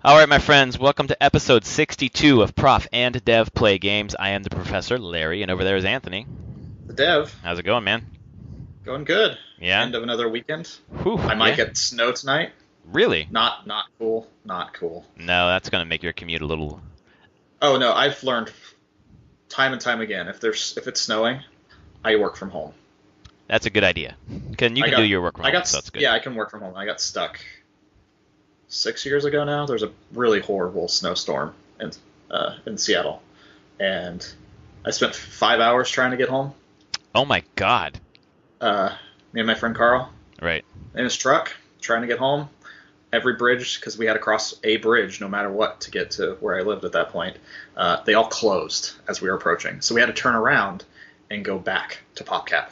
All right, my friends, welcome to episode 62 of Prof and Dev Play Games. I am the professor, Larry, and over there is Anthony. The Dev. How's it going, man? Going good. Yeah? End of another weekend. Whew, I might get snow tonight. Really? Not cool. Not cool. No, that's going to make your commute a little... Oh, no, I've learned time and time again, if it's snowing, I work from home. That's a good idea. You can do your work from home, so that's good. Yeah, I can work from home. I got stuck 6 years ago now. There's a really horrible snowstorm in Seattle, and I spent 5 hours trying to get home. Oh my God. Me and my friend Carl. Right. In his truck, trying to get home. Every bridge, because we had to cross a bridge no matter what to get to where I lived at that point, they all closed as we were approaching. So we had to turn around and go back to PopCap.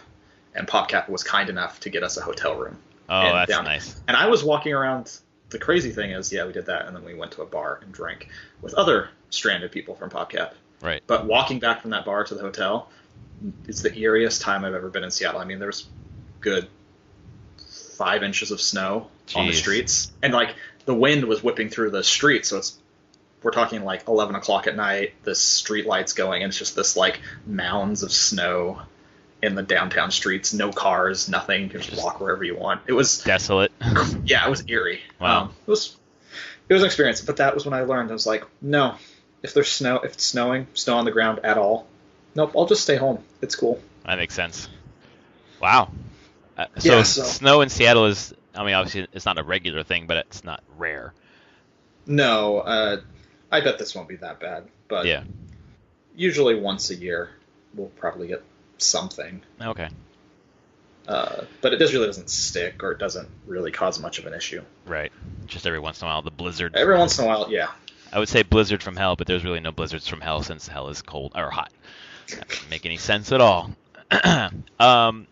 And PopCap was kind enough to get us a hotel room. Oh, that's nice. And I was walking around. The crazy thing is, yeah, we did that, and then we went to a bar and drank with other stranded people from PopCap. Right. But walking back from that bar to the hotel, it's the eeriest time I've ever been in Seattle. I mean, there was good 5 inches of snow on the streets, and like the wind was whipping through the street, so we're talking like 11 o'clock at night, the street lights going, and it's just this like mounds of snow in the downtown streets, no cars, nothing. You can just walk wherever you want. It was desolate. Yeah, it was eerie. Wow. It was an experience, but that was when I learned. I was like, no, if it's snowing, snow on the ground at all, nope, I'll just stay home. It's cool. That makes sense. Wow. So snow in Seattle is, I mean, obviously it's not a regular thing, but it's not rare. No, I bet this won't be that bad, but yeah, usually once a year we'll probably get something. Okay. But it really doesn't stick, or it doesn't really cause much of an issue. Right. Just every once in a while, the blizzard. Every once in a while, yeah. I would say blizzard from hell, but there's really no blizzards from hell since hell is cold or hot. That doesn't make any sense at all.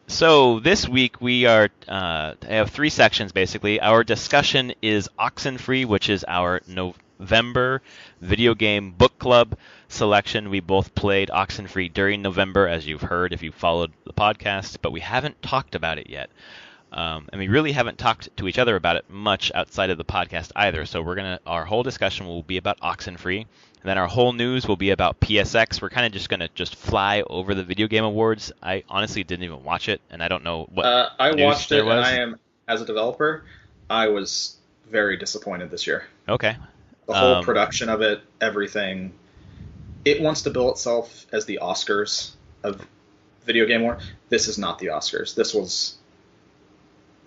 So this week we are I have 3 sections basically. Our discussion is Oxenfree, which is our November video game book club selection. We both played Oxenfree during November, as you've heard if you followed the podcast, but we haven't talked about it yet. And we really haven't talked to each other about it much outside of the podcast either. So our whole discussion will be about Oxenfree, and then our whole news will be about PSX. We're kind of just going to fly over the Video Game Awards. I honestly didn't even watch it, and I don't know what I news watched there it, was. and as a developer, I was very disappointed this year. Okay. The whole production of it, everything. It wants to bill itself as the Oscars of video game war. This is not the Oscars. This was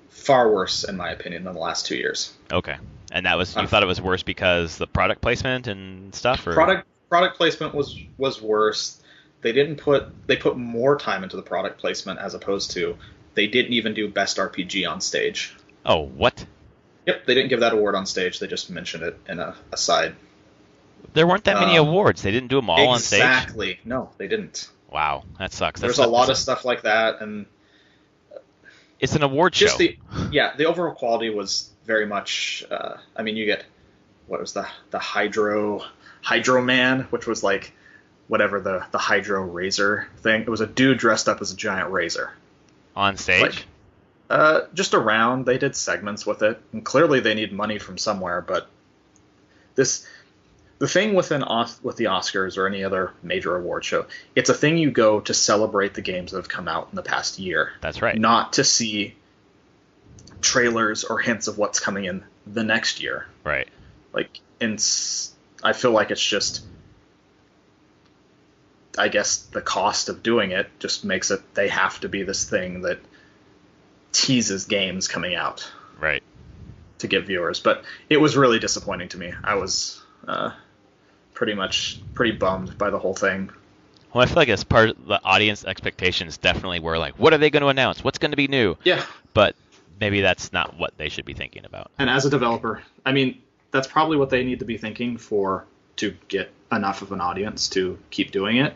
far worse, in my opinion, than the last 2 years. Okay. And that was, you thought it was worse because the product placement and stuff? Or? Product placement was worse. They put more time into the product placement as opposed to, they didn't even do Best RPG on stage. Oh, what? Yep, they didn't give that award on stage. They just mentioned it in a aside. There weren't that many awards. They didn't do them all on stage? Exactly. No, they didn't. Wow, that sucks. There's a lot of stuff like that, and it's an award show. The overall quality was very much. I mean, you get what was the Hydro Man, which was like whatever the Hydro Razor thing. It was a dude dressed up as a giant razor on stage. Just around. They did segments with it, and clearly they need money from somewhere. But the thing with the Oscars or any other major award show, it's a thing you go to celebrate the games that have come out in the past year. That's right. Not to see trailers or hints of what's coming in the next year. Right. I feel like it's just, I guess the cost of doing it just makes it, they have to be this thing that teases games coming out. Right. To get viewers. But it was really disappointing to me. I was pretty bummed by the whole thing. Well, I feel like as part of the audience expectations definitely were like, what are they going to announce? What's going to be new? Yeah. But maybe that's not what they should be thinking about. And as a developer, I mean, that's probably what they need to be thinking to get enough of an audience to keep doing it.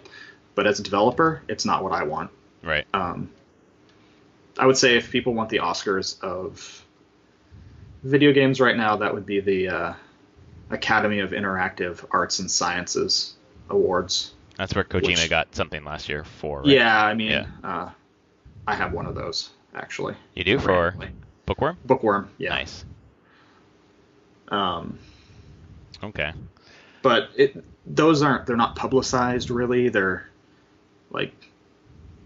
But as a developer, it's not what I want. Right. I would say if people want the Oscars of video games right now, that would be the Academy of Interactive Arts and Sciences Awards. That's where Kojima got something last year for, right? Yeah, I mean, I have one of those, actually. You do? For Bookworm? Bookworm, yeah. Nice. Okay. But they're not publicized really. They're like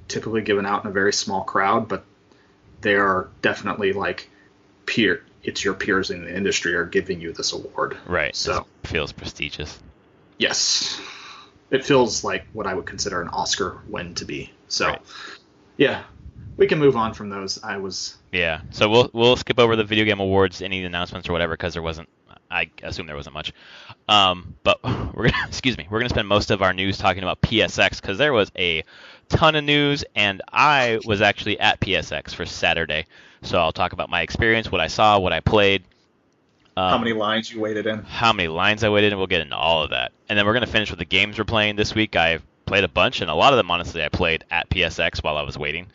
typically given out in a very small crowd, but they are definitely like it's your peers in the industry are giving you this award. Right. So it feels prestigious. Yes. It feels like what I would consider an Oscar win to be. So right. Yeah. We can move on from those. Yeah. So we'll skip over the video game awards, any announcements or whatever, because I assume there wasn't much. But we're gonna spend most of our news talking about PSX because there was a ton of news, and I was actually at PSX for Saturday, so I'll talk about my experience, what I saw, what I played. How many lines you waited in? How many lines I waited in, we'll get into all of that. And then we're gonna finish with the games we're playing this week. I've played a bunch, and a lot of them, honestly, I played at PSX while I was waiting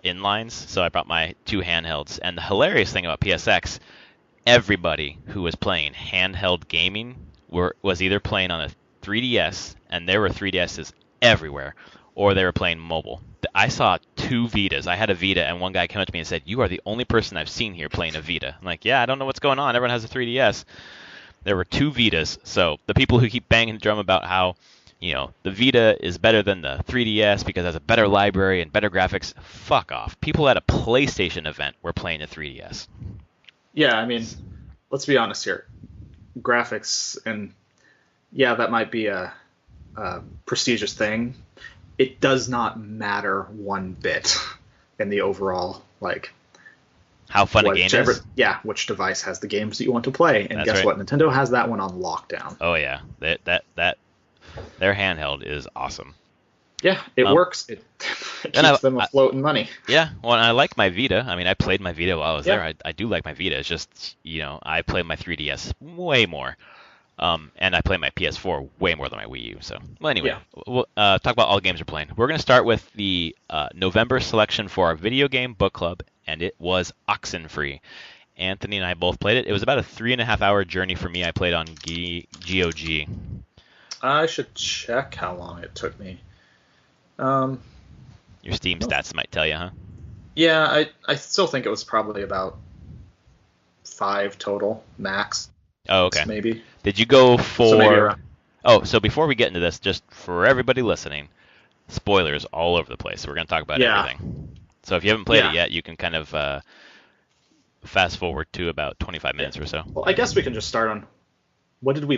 in lines, so I brought my 2 handhelds. And the hilarious thing about PSX, everybody who was playing handheld gaming was either playing on a 3DS, and there were 3DSs everywhere, or they were playing mobile. I saw 2 Vitas. I had a Vita, and one guy came up to me and said, "You are the only person I've seen here playing a Vita." I'm like, "Yeah, I don't know what's going on. Everyone has a 3DS." There were 2 Vitas, so the people who keep banging the drum about how, the Vita is better than the 3DS because it has a better library and better graphics, fuck off. People at a PlayStation event were playing a 3DS. Yeah, I mean, let's be honest here. Graphics, and yeah, that might be a prestigious thing. It does not matter one bit in the overall, like, how fun a game is? Yeah, which device has the games that you want to play. And That's guess right. what? Nintendo has that one on lockdown. Oh, yeah. That their handheld is awesome. Yeah, it works. It keeps them afloat in money. Yeah, well, I like my Vita. I mean, I played my Vita while I was there. I do like my Vita. It's just, I play my 3DS way more. And I play my PS4 way more than my Wii U. So, well, anyway, we'll talk about all the games we're playing. We're going to start with the November selection for our video game book club, and it was Oxenfree. Anthony and I both played it. It was about a 3.5-hour journey for me. I played on GOG. I should check how long it took me. Your Steam stats might tell you, huh? Yeah, I still think it was probably about 5 total, max. Oh, okay. Maybe. Did you go for... So maybe around... so before we get into this, just for everybody listening, spoilers all over the place. We're going to talk about everything. So if you haven't played it yet, you can kind of fast forward to about 25 minutes or so. Well, I guess we can just start on what did we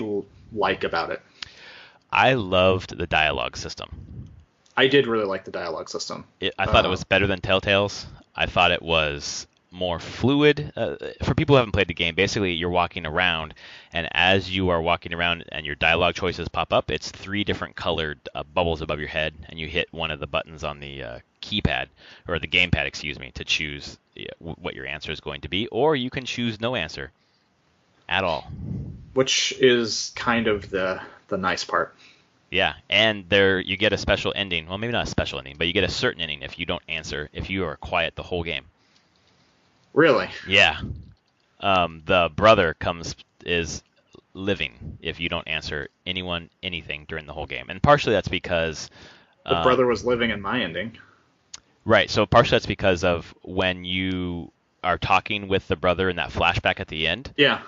like about it? I loved the dialogue system. I did really like the dialogue system. I thought it was better than Telltale's. I thought it was more fluid. For people who haven't played the game, basically you're walking around, and as you are walking around and your dialogue choices pop up, it's 3 different colored bubbles above your head, and you hit one of the buttons on the keypad, or the gamepad, excuse me, to choose what your answer is going to be, or you can choose no answer at all. Which is kind of the nice part. Yeah, and you get a special ending. Well, maybe not a special ending, but you get a certain ending if you don't answer, if you are quiet the whole game. Really? Yeah. The brother is living if you don't answer anyone anything during the whole game. And partially that's because... the brother was living in my ending. Right, so partially that's because of when you are talking with the brother in that flashback at the end. Yeah.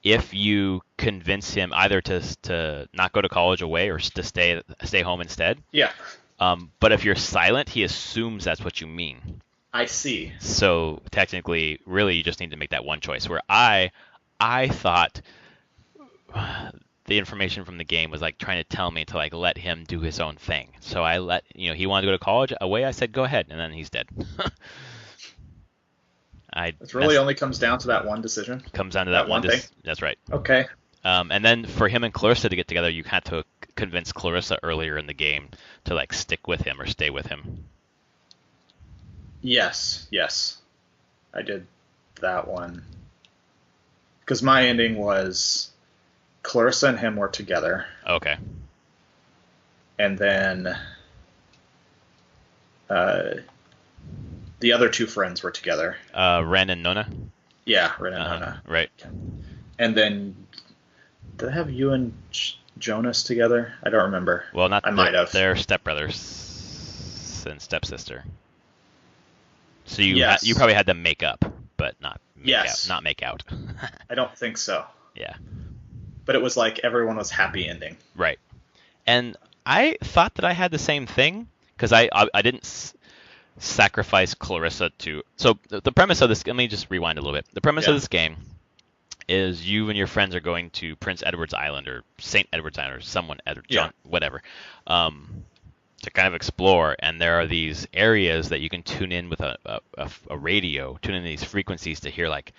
If you convince him either to not go to college away or to stay home instead. Yeah. But if you're silent, he assumes that's what you mean. I see. So technically, really, you just need to make that one choice. Where I thought the information from the game was like trying to tell me to like let him do his own thing. So I let he wanted to go to college away. I said go ahead, and then he's dead. It really only comes down to that one decision. Comes down to that one thing. That's right. Okay. And then for him and Clarissa to get together, you had to convince Clarissa earlier in the game to like stick with him or stay with him. Yes, I did that one. Because my ending was Clarissa and him were together. Okay. And then the other 2 friends were together. Ren and Nona? Yeah, Ren and Nona. Right. And then, did I have you and Jonas together? I don't remember. Well, not I might have. They're stepbrothers and stepsister. So you probably had them make up, but not make out. I don't think so. Yeah. but it was like everyone was happy ending. Right. And I thought that I had the same thing because I didn't sacrifice Clarissa to. So the premise of this. Let me just rewind a little bit. The premise of this game is you and your friends are going to Prince Edward's Island or St. Edward's Island or someone John whatever. To kind of explore, and there are these areas that you can tune in with a radio, tune in these frequencies to hear like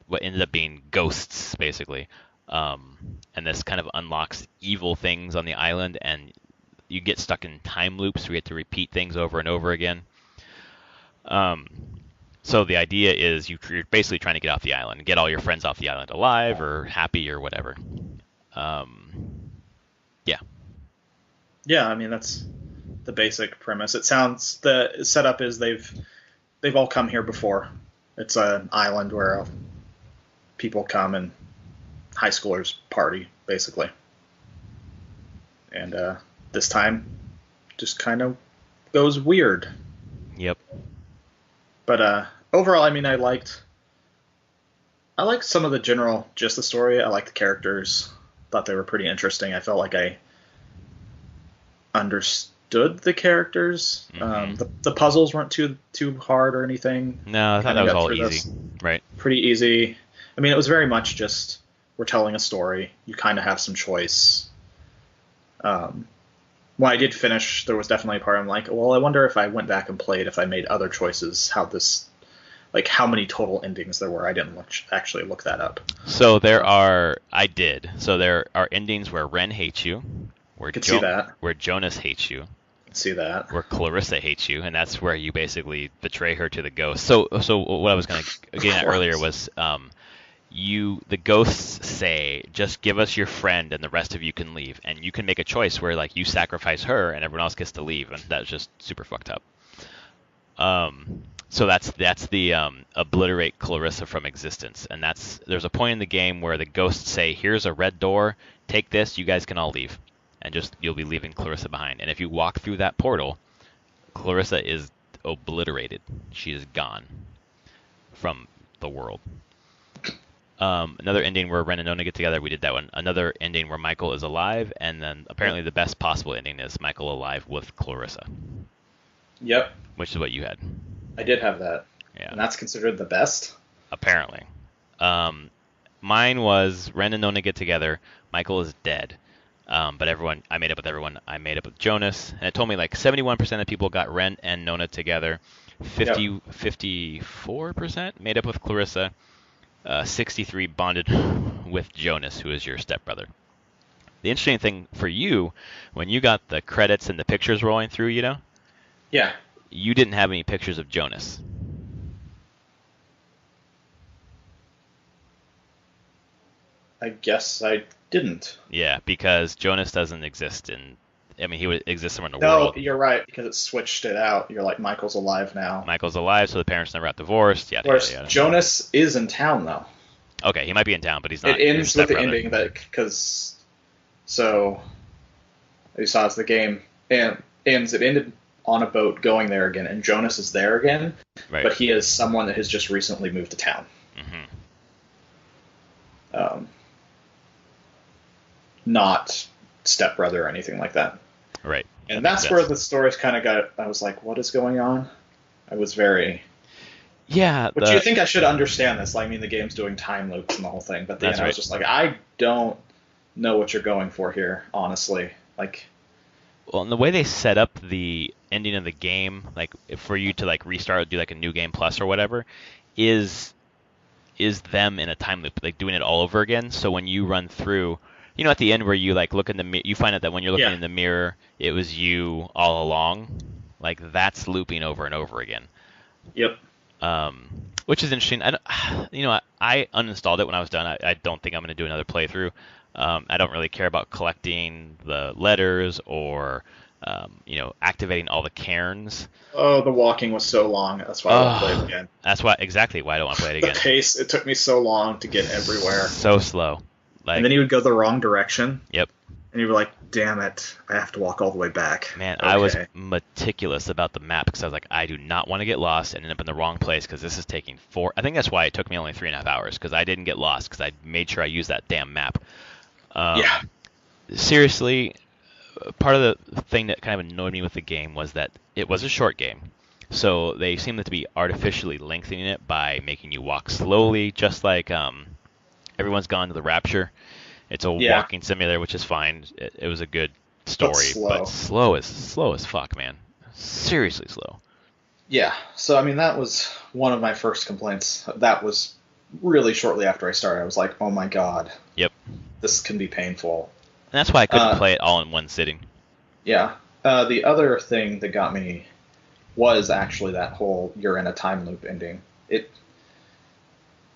what ended up being ghosts, basically. And this kind of unlocks evil things on the island, and you get stuck in time loops where you have to repeat things over and over again. So the idea is you're basically trying to get off the island and get all your friends off the island alive or happy or whatever. Yeah, I mean that's the basic premise. It sounds the setup is they've all come here before. It's an island where people come and high schoolers party basically, and this time just kind of goes weird. Yep. But overall, I mean, I liked some of the general gist of the story. I liked the characters. Thought they were pretty interesting. I felt like I understood the characters. Mm-hmm. The puzzles weren't too hard or anything. No, I thought that was all easy. Right. Pretty easy. I mean, it was very much just we're telling a story. You kind of have some choice. When I did finish, there was definitely a part I'm like, well, I wonder if I went back and played, if I made other choices, how many total endings there were. I didn't actually look that up. So there are endings where Ren hates you, where see that. Where Jonas hates you. See that. Where Clarissa hates you, and that's where you basically betray her to the ghost. So what I was going to get at earlier was the ghosts say, just give us your friend and the rest of you can leave. And you can make a choice where like you sacrifice her and everyone else gets to leave, and that's just super fucked up. So that's the obliterate Clarissa from existence. And there's a point in the game where the ghosts say, here's a red door, take this, you guys can all leave. And you'll be leaving Clarissa behind. And if you walk through that portal, Clarissa is obliterated. She is gone from the world. Another ending where Ren and Nona get together, we did that one. Another ending where Michael is alive, and then apparently the best possible ending is Michael alive with Clarissa. Yep. Which is what you had. I did have that. Yeah. And that's considered the best? Apparently. Mine was Ren and Nona get together, Michael is dead. But I made up with everyone. I made up with Jonas, and it told me like 71% of people got Ren and Nona together. 54% made up with Clarissa. 63 bonded with Jonas, who is your stepbrother. The interesting thing for you, when you got the credits and the pictures rolling through, yeah, you didn't have any pictures of Jonas. I guess I didn't. Yeah, because Jonas doesn't exist he would exist somewhere in the world. No, you're right, because it switched it out. You're like, Michael's alive now. Michael's alive, so the parents never got divorced. Whereas Jonas is in town, though. Okay, he might be in town, but he's not. It ends with the ending because you saw as the game ends. It ended on a boat going there again, and Jonas is there again, right. But he is someone that has just recently moved to town. Mm-hmm. Not stepbrother or anything like that. Right. And that's where the stories kind of got. I was like, what is going on? I was very. Yeah. But you think I should understand this? Like, I mean, the game's doing time loops and the whole thing. But then I was just like, I don't know what you're going for here, honestly. Like. Well, and the way they set up the ending of the game, like for you to like restart, do like a new game plus or whatever, is them in a time loop, like doing it all over again. So when you run through. At the end where you like look in the mirror, you find out that when you're looking in the mirror, it was you all along. Like that's looping over and over again. Yep. Which is interesting. I uninstalled it when I was done. I don't think I'm going to do another playthrough. I don't really care about collecting the letters or activating all the cairns. Oh, the walking was so long. That's why I don't play it again. That's exactly why I don't want to play it again. The pace, it took me so long to get everywhere. So slow. And then you would go the wrong direction. Yep. And you were like, damn it, I have to walk all the way back. Man, okay. I was meticulous about the map because I was like, I do not want to get lost and end up in the wrong place because this is taking I think that's why it took me only 3.5 hours because I didn't get lost because I made sure I used that damn map. Yeah. Seriously, part of the thing that kind of annoyed me with the game was that it was a short game. So they seemed to be artificially lengthening it by making you walk slowly, just like Everyone's Gone to the Rapture. It's a walking simulator, which is fine. It was a good story, but slow as fuck, man. Seriously slow. Yeah. So I mean, that was one of my first complaints. That was really shortly after I started. I was like, oh my god. Yep. This can be painful. And that's why I couldn't play it all in one sitting. Yeah. The other thing that got me was actually that whole you're in a time loop ending.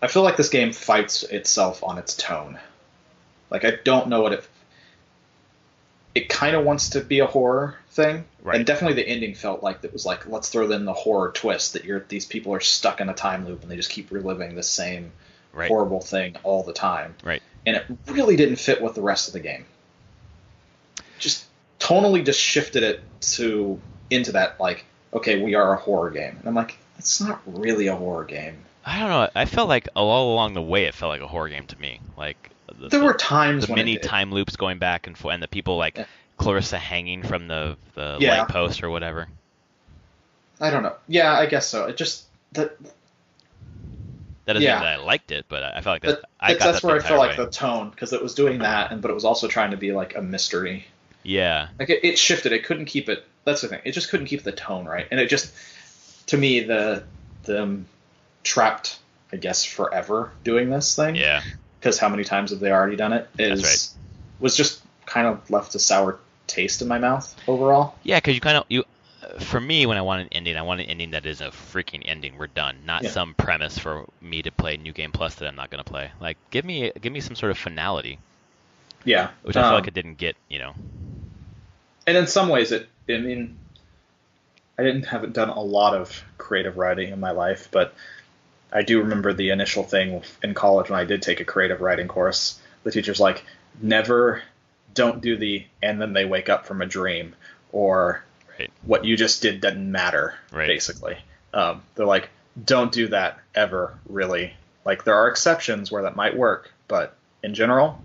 I feel like this game fights itself on its tone. Like, I don't know what it kind of wants to be a horror thing. Right. And definitely the ending felt like it was like, let's throw in the horror twist that these people are stuck in a time loop and they just keep reliving the same horrible thing all the time. Right. And it really didn't fit with the rest of the game. Just tonally just shifted it into that, like, okay, we are a horror game. And I'm like, it's not really a horror game. I don't know. I felt like all along the way it felt like a horror game to me. Like there were times the when mini time loops going back and forth, and the people like Clarissa hanging from the light post or whatever. I don't know. Yeah, I guess so. It just that doesn't mean that I liked it, but I felt like that's where I felt like the tone, because it was doing that, but it was also trying to be like a mystery. Yeah. Like it shifted. It couldn't keep it. That's the thing. It just couldn't keep the tone right, and it just, to me, the trapped, I guess, forever doing this thing. Yeah. Because how many times have they already done it? Was just kind of left a sour taste in my mouth overall. Yeah, because for me, when I want an ending that is a freaking ending. We're done. Not some premise for me to play New Game Plus that I'm not going to play. Like, give me some sort of finality. Yeah. Which I feel like it didn't get, And in some ways, I haven't done a lot of creative writing in my life, but I do remember the initial thing in college when I did take a creative writing course. The teacher's like, don't do and then they wake up from a dream, or what you just did doesn't matter, basically. They're like, don't do that ever, really. Like, there are exceptions where that might work, but in general,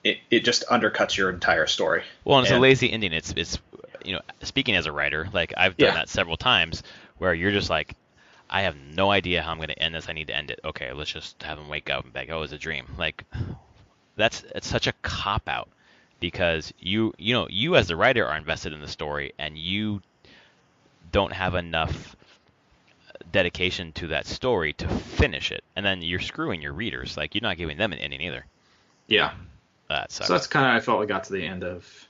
it just undercuts your entire story. Well, and it's a lazy ending. It's speaking as a writer, like, I've done that several times, where you're just like, I have no idea how I'm going to end this. I need to end it. Okay, let's just have him wake up and be like, oh, it was a dream. Like, it's such a cop-out, because you as the writer are invested in the story, and you don't have enough dedication to that story to finish it. And then you're screwing your readers. Like, you're not giving them an ending either. Yeah. That sucks. So that's kind of, I felt we got to the end of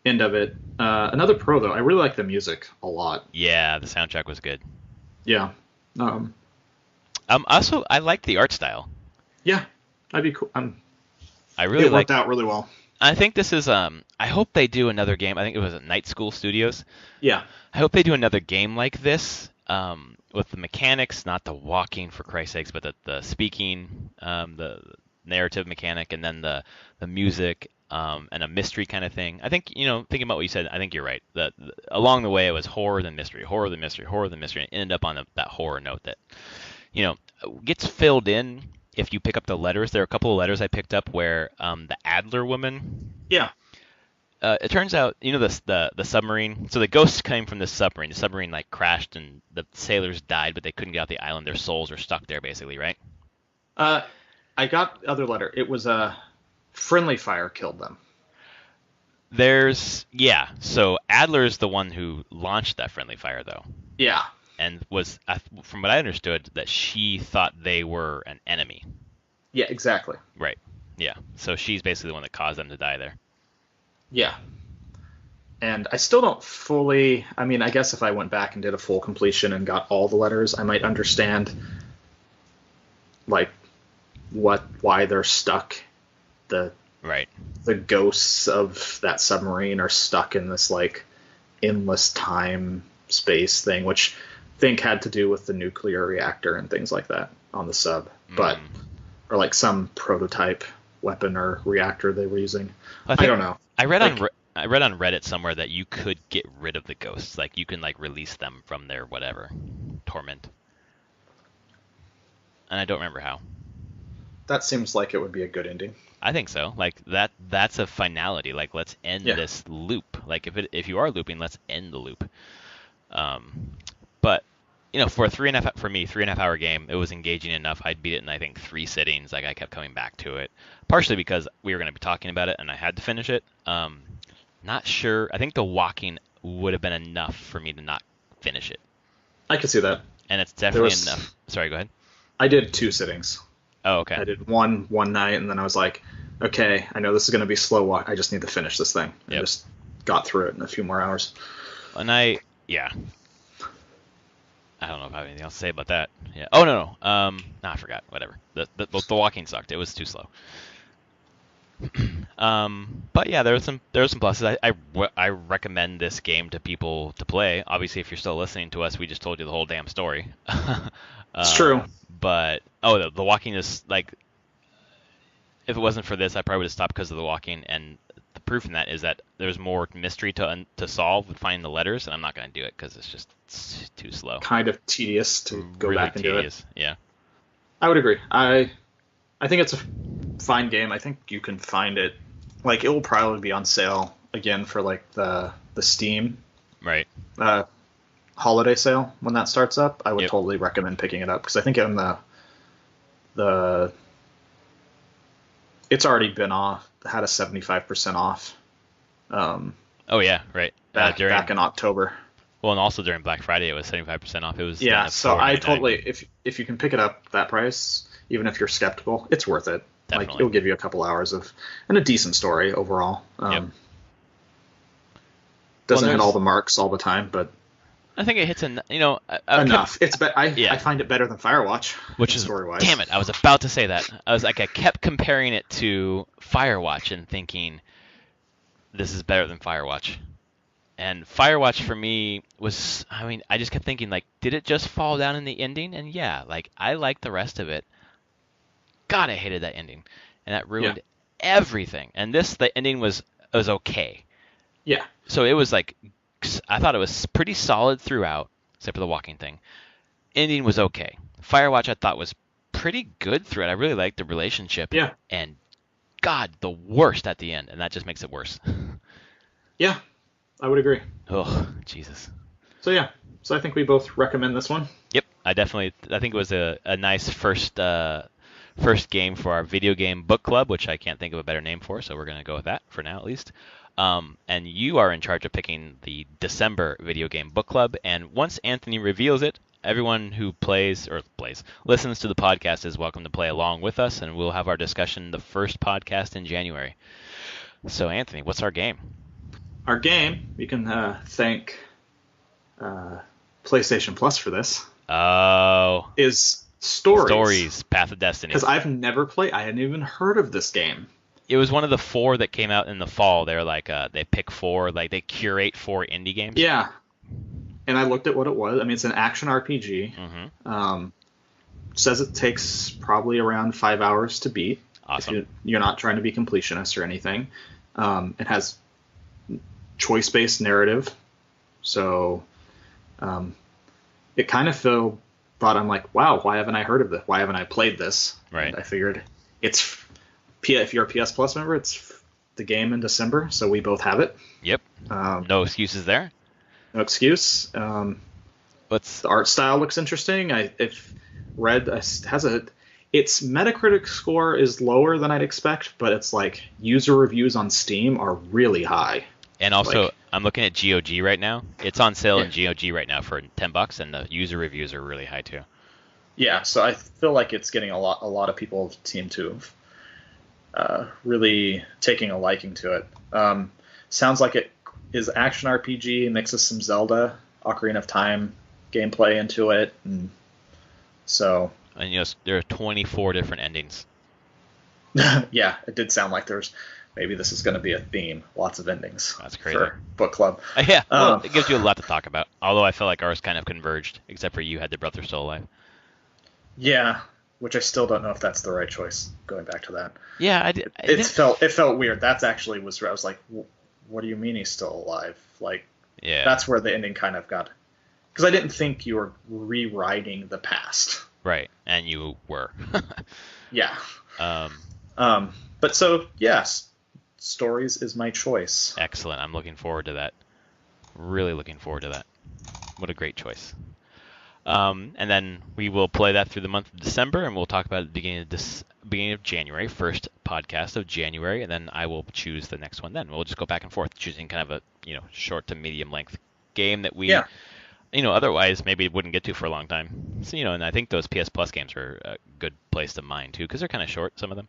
it. Another pro, though, I really like the music a lot. Yeah, the soundtrack was good. Yeah. Also, I liked the art style. Yeah, that'd be cool. It worked out really well. I think this is. I hope they do another game. I think it was at Night School Studios. Yeah. I hope they do another game like this, with the mechanics, not the walking for Christ's sakes, but the speaking, the narrative mechanic, and then the music, and a mystery kind of thing. I think, thinking about what you said, I think you're right. Along the way, it was horror then mystery, horror then mystery, horror then mystery, and it ended up on that horror note that, gets filled in if you pick up the letters. There are a couple of letters I picked up where the Adler woman. Yeah. It turns out, the submarine. So the ghosts came from the submarine. The submarine crashed and the sailors died, but they couldn't get out the island. Their souls are stuck there, basically, right? I got the other letter. It was a friendly fire killed them. So Adler's the one who launched that friendly fire, though. Yeah. And was, from what I understood, that she thought they were an enemy. Yeah, exactly. Right. Yeah. So she's basically the one that caused them to die there. Yeah. And I still don't fully... I mean, I guess if I went back and did a full completion and got all the letters, I might understand, why they're stuck. The ghosts of that submarine are stuck in this, endless time space thing, which I think had to do with the nuclear reactor and things like that on the sub. But, or some prototype weapon or reactor they were using. I don't know. I read on Reddit somewhere that you could get rid of the ghosts. Like, you can release them from their whatever torment. And I don't remember how. That seems like it would be a good ending. I think so. Like that's a finality. Like let's end this loop. Like if you are looping, let's end the loop. But for a 3.5 hour game, it was engaging enough. I'd beat it in I think 3 sittings. Like I kept coming back to it, partially because we were going to be talking about it and I had to finish it. Not sure. I think the walking would have been enough for me to not finish it. I could see that. And it's definitely enough. Sorry, go ahead. I did 2 sittings. Oh, okay. I did one night, and then I was like, okay, I know this is going to be slow walk. I just need to finish this thing. And just got through it in a few more hours. And I don't know if I have anything else to say about that. Yeah. Oh, no. I forgot. Whatever. The walking sucked. It was too slow. But yeah, there were some pluses. I recommend this game to people to play. Obviously, if you're still listening to us, we just told you the whole damn story. It's true. But the walking is like, if it wasn't for this, I probably would have stopped because of the walking. And the proof in that is that there's more mystery to solve with finding the letters, and I'm not going to do it because it's too slow. Kind of tedious to go really back and do it. Yeah. I would agree. I think it's a fine game. I think you can find it. Like it will probably be on sale again for like the Steam holiday sale when that starts up. I would totally recommend picking it up because I think in the it's already been had a 75% off. Oh yeah, right. Back in October. Well, and also during Black Friday it was 75% off. It was so I totally if you can pick it up that price, even if you're skeptical, it's worth it. Definitely. Like it'll give you a couple hours and a decent story overall. Doesn't hit all the marks all the time, but I think it hits enough. Enough. I find it better than Firewatch, which is story-wise. Damn it! I was about to say that. I kept comparing it to Firewatch and thinking this is better than Firewatch. And Firewatch for me was, I just kept thinking like, did it just fall down in the ending? And yeah, like I liked the rest of it. God, I hated that ending, and that ruined everything. And the ending was okay. Yeah. So it was like, I thought it was pretty solid throughout, except for the walking thing. Ending was okay. Firewatch I thought was pretty good throughout. I really liked the relationship. Yeah. And God, the worst at the end, and that just makes it worse. Yeah, I would agree. Oh, Jesus. So yeah, I think we both recommend this one. Yep, I think it was a nice first game for our video game book club, which I can't think of a better name for, so we're going to go with that for now at least. And you are in charge of picking the December video game book club. And once Anthony reveals it, everyone who listens to the podcast is welcome to play along with us, and we'll have our discussion the first podcast in January. So, Anthony, what's our game? Our game, you can thank PlayStation Plus for this. Oh. Is Stories. Stories, Path of Destiny. Because I've never played. I hadn't even heard of this game. It was one of the 4 that came out in the fall. They're like, they pick 4, like they curate 4 indie games. Yeah. And I looked at what it was. It's an action RPG. Mm-hmm. Says it takes probably around 5 hours to beat. Awesome. If you're not trying to be completionist or anything. It has choice-based narrative. So it kind of thought I'm like, wow, why haven't I heard of this? Why haven't I played this? Right. And I figured if you're a PS Plus member, it's the game in December, so we both have it. Yep. No excuses there. No excuse. The art style looks interesting. Its Metacritic score is lower than I'd expect, but it's like user reviews on Steam are really high. And also, I'm looking at GOG right now. It's on sale in GOG right now for $10, and the user reviews are really high too. Yeah, so I feel like it's getting a lot of people seem to really taking a liking to it. Sounds like it is action RPG, mixes some Zelda, Ocarina of Time gameplay into it, and there are 24 different endings. Yeah, it did sound like maybe this is going to be a theme. Lots of endings. That's crazy. For book club. Yeah, well, it gives you a lot to talk about. Although I feel like ours kind of converged, except for you had the Brother Still Alive. Yeah, which I still don't know if that's the right choice. Going back to that. Yeah, it felt weird. That's actually was where I was like, what do you mean he's still alive? Like, yeah, that's where the ending kind of got. Because I didn't think you were rewriting the past. Right, and you were. Yeah. But so, yes, stories is my choice. Excellent. I'm looking forward to that. Really looking forward to that. What a great choice. And then we will play that through the month of December, and we'll talk about it at the beginning of January, first podcast of January, and then I will choose the next one then. We'll just go back and forth, choosing kind of a short to medium length game that we otherwise maybe wouldn't get to for a long time. So, and I think those PS Plus games are a good place to mine too, because they're kind of short, some of them.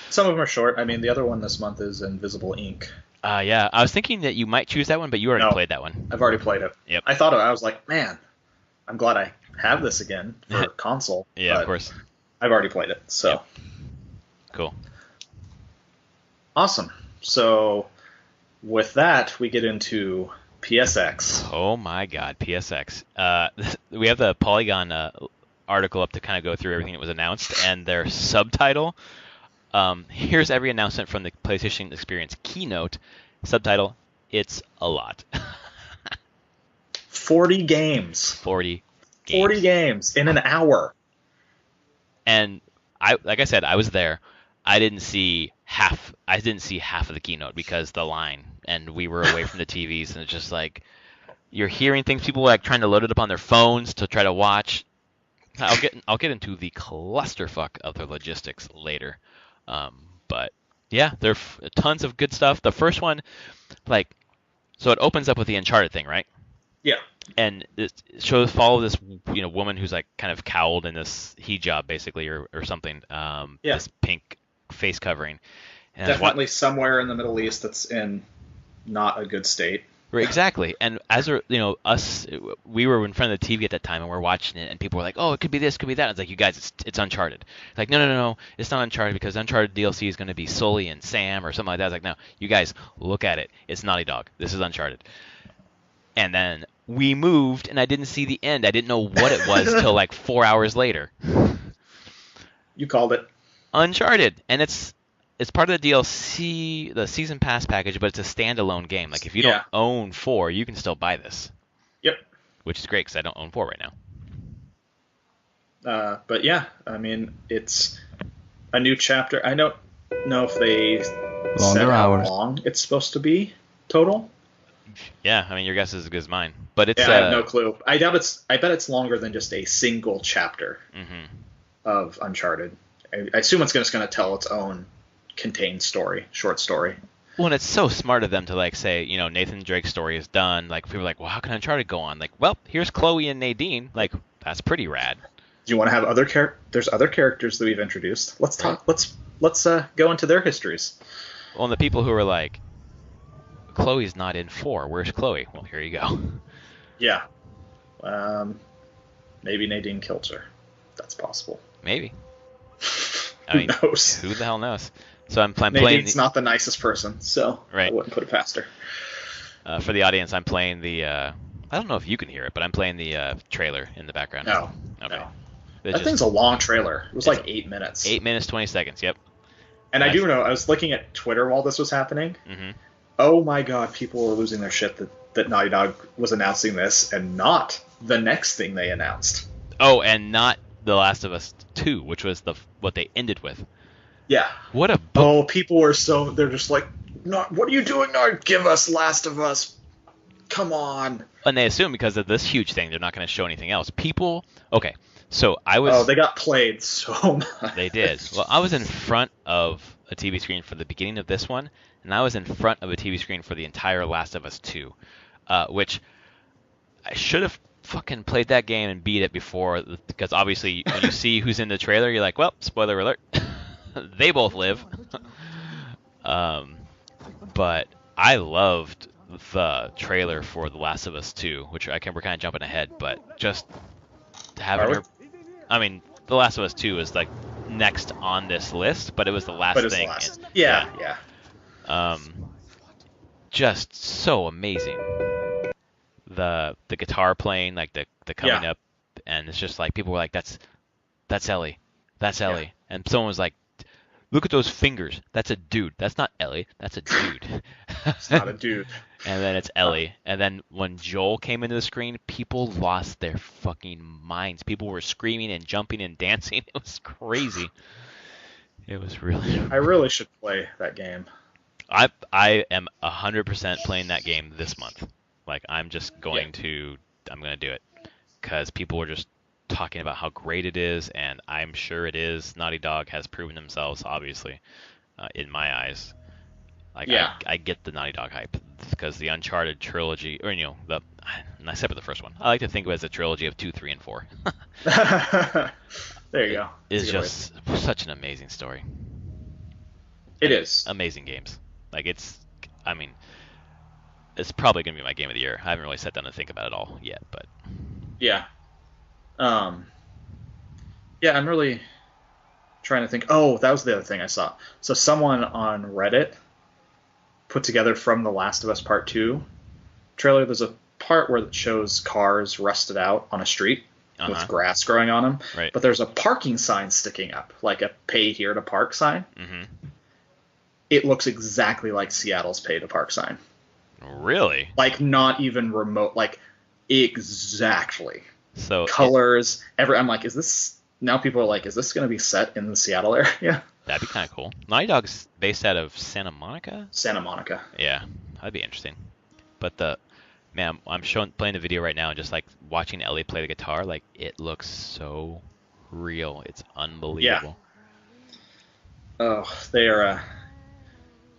Some of them are short. I mean, the other one this month is Invisible Ink. Yeah, I was thinking that you might choose that one, but you already played that one. I've already played it. Yep. I thought I was like, man, I'm glad I have this again for console. Yeah, of course. I've already played it, so. Yep. Cool. Awesome. So, with that, we get into PSX. Oh my God, PSX. We have the Polygon article up to kind of go through everything that was announced, and their subtitle. Here's every announcement from the PlayStation Experience keynote. Subtitle: It's a lot. 40 games. 40 games in an hour. And like I said, I was there. I didn't see half of the keynote because the line, and we were away from the TVs, and it's just like you're hearing things. People were like trying to load it up on their phones to try to watch. I'll get into the clusterfuck of the logistics later. But yeah, there are tons of good stuff. The first one, so it opens up with the Uncharted thing, right? Yeah. And it follow this woman who's like kind of cowled in this hijab basically or something. This pink face covering. And definitely somewhere in the Middle East that's in not a good state. Right, exactly. And as we were in front of the TV at that time and we're watching it, and people were like, "Oh, it could be this, could be that." It's like, you guys, it's Uncharted. Like, no, it's not Uncharted because Uncharted DLC is going to be Sully and Sam or something like that. It's like, no, you guys, look at it. It's Naughty Dog. This is Uncharted. And then we moved, and I didn't see the end. I didn't know what it was till like 4 hours later. You called it. Uncharted, and it's part of the DLC, the Season Pass package, but it's a standalone game. Like, if you don't own 4, you can still buy this. Yep. Which is great, because I don't own 4 right now. But yeah, I mean, it's a new chapter. I don't know if they said how long it's supposed to be total. Yeah, I mean, your guess is as good as mine. But it's I have no clue. I bet it's longer than just a single chapter of Uncharted. I assume it's just going to tell its own contained short story. Well, and it's so smart of them to say, Nathan Drake's story is done. Like, people are like, well, how can Uncharted go on? Like, well, here's Chloe and Nadine. Like, that's pretty rad. Do you want to have other There's other characters that we've introduced. Let's talk. Let's go into their histories. Well, and the people who are like, Chloe's not in 4. Where's Chloe? Well, here you go. Yeah. Maybe Nadine kills her. That's possible. Maybe. I mean, who knows? Who the hell knows? So I'm playing. Nadine's not the nicest person, so I wouldn't put it past her. For the audience, I'm playing the. I don't know if you can hear it, but I'm playing the trailer in the background. No. Okay. No. That thing's a long trailer. It was like 8 minutes. 8 minutes, 20 seconds. Yep. And I do know. I was looking at Twitter while this was happening. Mm-hmm. Oh my God! People were losing their shit that Naughty Dog was announcing this, and not the next thing they announced. Oh, and not The Last of Us 2, which was what they ended with. Yeah. What a book. Oh, people were they're just like, "No, what are you doing, Naughty? Give us Last of Us. Come on." And they assume because of this huge thing, they're not going to show anything else. Okay, so I was... Oh, they got played so much. They did. Well, I was in front of a TV screen for the beginning of this one, and I was in front of a TV screen for the entire Last of Us 2, which I should have fucking played that game and beat it before, because obviously when you see who's in the trailer, you're like, well, spoiler alert, they both live. But I loved the trailer for The Last of Us 2, which we're kind of jumping ahead, but just having her... I mean, The Last of Us 2 is like next on this list, but it was the last thing. Yeah. Just so amazing. The guitar playing, like the coming up, and it's just like people were like, that's Ellie, and someone was like, look at those fingers, that's a dude, that's not Ellie, that's a dude. It's not a dude. And then it's Ellie, and then when Joel came into the screen, people lost their fucking minds. People were screaming and jumping and dancing. It was crazy. It was really. I really should play that game. I am 100% playing that game this month. Like I'm just going to I'm going to do it because people were just talking about how great it is, and I'm sure it is. Naughty Dog has proven themselves, obviously, in my eyes. Like I get the Naughty Dog hype because the Uncharted trilogy, or and I said with the first one, I like to think of it as a trilogy of 2, 3, and 4. There you go. It's just such an amazing story. It is. Amazing games. Like it's probably gonna be my game of the year. I haven't really sat down to think about it all yet, but yeah. Yeah, I'm really trying to think. Oh, that was the other thing I saw. So someone on Reddit put together from The Last of Us Part 2 trailer. There's a part where it shows cars rusted out on a street with grass growing on them. Right. But there's a parking sign sticking up, like a pay here to park sign. Mm-hmm. It looks exactly like Seattle's pay to park sign. Really? Like not even remote, like exactly. So colors, I'm like, is this, now people are like, is this going to be set in the Seattle area? That'd be kind of cool. Naughty Dog's based out of Santa Monica? Santa Monica. Yeah, that'd be interesting. But man, I'm playing the video right now and just like watching Ellie play the guitar, like it looks so real. It's unbelievable. Yeah. Oh, they are,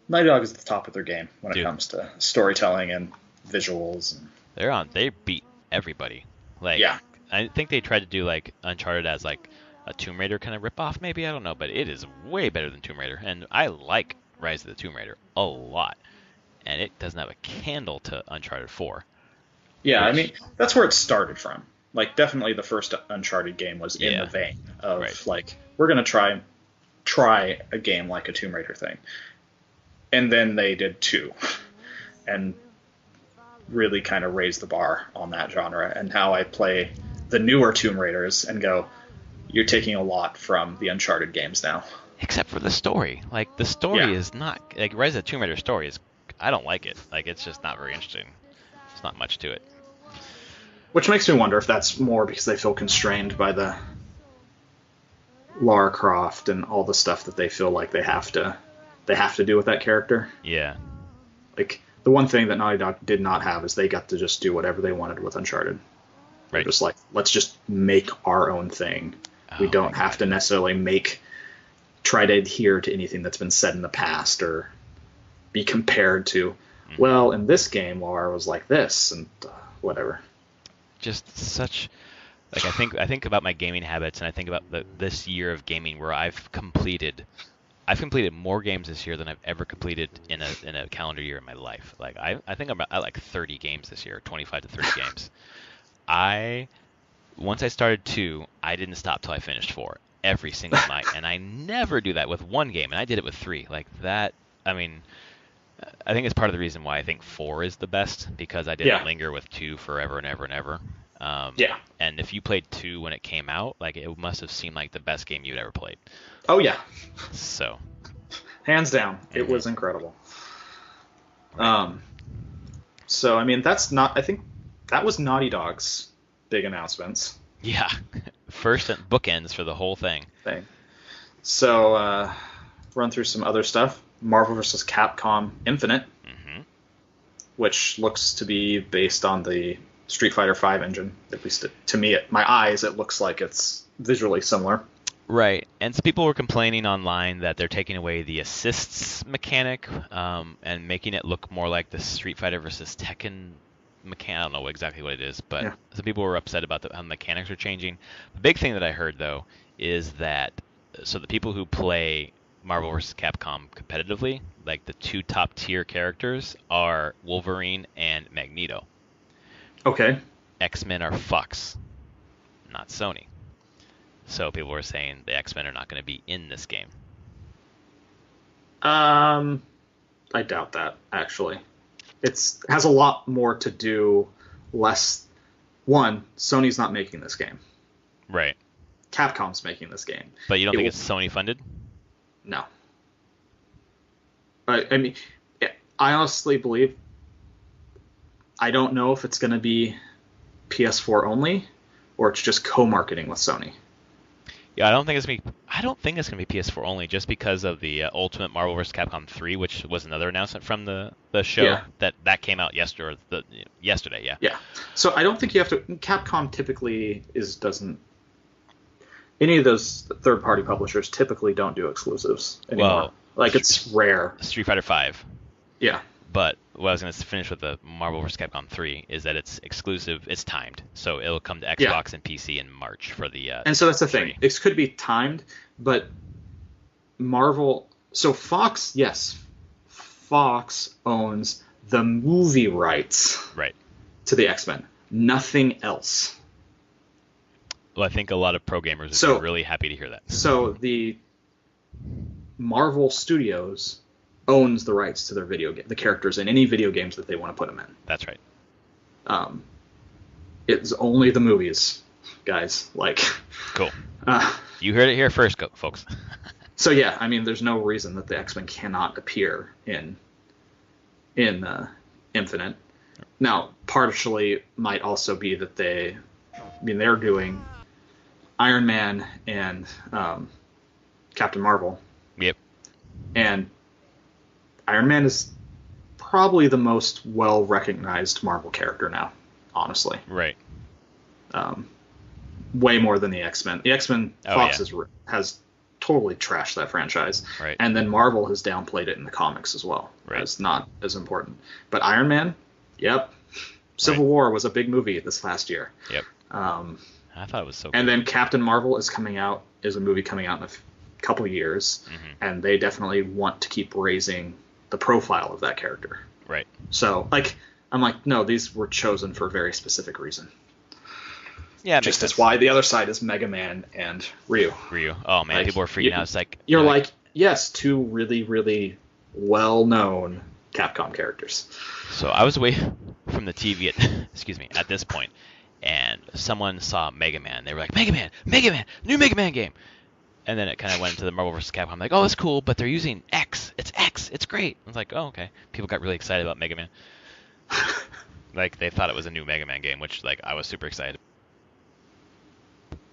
Naughty Dog is at the top of their game when it comes to storytelling and visuals. And they beat everybody. Like, yeah. I think they tried to do like Uncharted as like a Tomb Raider kind of ripoff, maybe, I don't know, but it is way better than Tomb Raider, and I like Rise of the Tomb Raider a lot, and it doesn't have a candle to Uncharted 4. Yeah, I mean, that's where it started from. Like, definitely the first Uncharted game was in the vein of, like, we're going to try a game like a Tomb Raider thing. And then they did 2, and really kind of raised the bar on that genre, and how I play the newer Tomb Raiders and go, you're taking a lot from the Uncharted games now. Except for the story. Like, the story is not... Like, Rise of the Tomb Raider story is... I don't like it. Like, it's just not very interesting. There's not much to it. Which makes me wonder if that's more because they feel constrained by the Lara Croft and all the stuff that they feel like they have to do with that character. Yeah. Like, the one thing that Naughty Dog did not have is they got to just do whatever they wanted with Uncharted. Right. They're just like, let's just make our own thing. We don't have to necessarily try to adhere to anything that's been said in the past or be compared to, well, in this game, Lara was like this and whatever. Just such, like, I think about my gaming habits, and I think about this year of gaming where I've completed more games this year than I've ever completed in a calendar year in my life. Like, I think I'm at like 30 games this year, 25 to 30 games. Once I started 2, I didn't stop till I finished 4 every single night, and I never do that with one game, and I did it with 3. Like that, I mean, I think it's part of the reason why I think 4 is the best, because I didn't linger with 2 forever and ever and ever. And if you played 2 when it came out, like it must have seemed like the best game you'd ever played. Oh yeah. So. Hands down, it was incredible. So I mean, I think that was Naughty Dog's big announcements. Yeah, first bookends for the whole thing. So, run through some other stuff. Marvel vs. Capcom Infinite, which looks to be based on the Street Fighter V engine. At least to me, my eyes, it looks like it's visually similar. Right, and some people were complaining online that they're taking away the assists mechanic and making it look more like the Street Fighter vs. Tekken mechanic. I don't know exactly what it is, but some people were upset about how the mechanics are changing. The big thing that I heard, though, is that the people who play Marvel vs. Capcom competitively, like the 2 top tier characters, are Wolverine and Magneto. Okay. X-Men are Fox, not Sony. So people were saying the X-Men are not going to be in this game. I doubt that, actually. It has a lot more to do less. One, Sony's not making this game. Right. Capcom's making this game. But you don't think it's Sony funded? No. I mean, I honestly believe, I don't know if it's going to be PS4 only or it's just co-marketing with Sony. Yeah, I don't think it's going to be... I don't think it's going to be PS4 only, just because of the Ultimate Marvel vs. Capcom 3, which was another announcement from the show that came out yesterday. Yeah. Yeah. So I don't think you have to. Capcom typically doesn't. Any of those third-party publishers typically don't do exclusives anymore. Well, it's rare. Street Fighter 5. Yeah. But what I was going to finish with the Marvel vs. Capcom 3 is that it's exclusive. It's timed, so it'll come to Xbox and PC in March for the. And so that's the thing. It could be timed, but Marvel. So Fox, yes, Fox owns the movie rights. Right. To the X-Men. Nothing else. Well, I think a lot of pro gamers would be really happy to hear that. So the Marvel Studios owns the rights to their the characters in any video games that they want to put them in. That's right. It's only the movies, guys. Cool. You heard it here first, folks. So yeah, I mean, there's no reason that the X-Men cannot appear in Infinite. Now, partially might also be that they're doing Iron Man and Captain Marvel. Yep. And Iron Man is probably the most well-recognized Marvel character now, honestly. Right. Way more than the X-Men. The X-Men, Fox has totally trashed that franchise. Right. And then Marvel has downplayed it in the comics as well. Right. As not as important. But Iron Man, yep. Civil War was a big movie this last year. Yep. I thought it was so cool. And then Captain Marvel is a movie coming out in a couple of years, and they definitely want to keep raising the profile of that character. Right. So, I'm like, no, these were chosen for a very specific reason. Yeah, just as why the other side is Mega Man and Ryu. Oh man, people are freaking out. It's you're yes, two really, really well-known Capcom characters. So I was away from the TV at this point, and someone saw Mega Man. They were like, Mega Man, new Mega Man game. And then it kind of went into the Marvel vs. Capcom. I'm like, oh, that's cool, but they're using X. It's great. I was like, oh, okay. People got really excited about Mega Man. They thought it was a new Mega Man game, which I was super excited.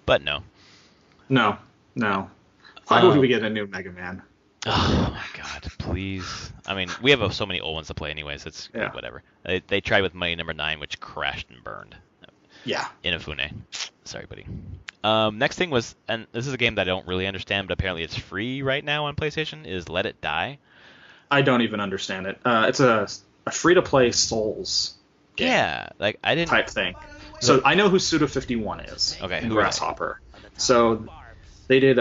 But no. No. Why would we get a new Mega Man? Oh my God, please. I mean, we have so many old ones to play anyways. It's whatever. They tried with Mighty Number 9, which crashed and burned. Yeah. Inafune. Sorry, buddy. Next thing was, and this is a game that I don't really understand, but apparently it's free right now on PlayStation, is Let It Die. I don't even understand it. It's a free-to-play Souls game. Yeah, I didn't... type thing. So I know who Suda51 is. Okay, who Grasshopper. So they did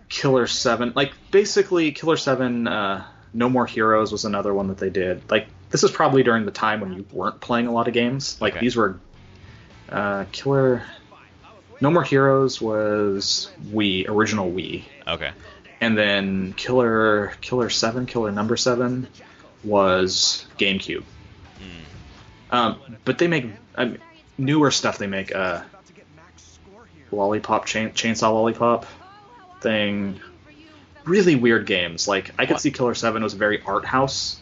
Killer 7. Basically, Killer 7, No More Heroes was another one that they did. This is probably during the time when you weren't playing a lot of games. These were Killer... No More Heroes was original Wii. Okay. And then Killer 7, Killer Number 7 was GameCube. But they make newer stuff. They make Lollipop, Chainsaw Lollipop thing. Really weird games. I could see Killer 7 was very art house.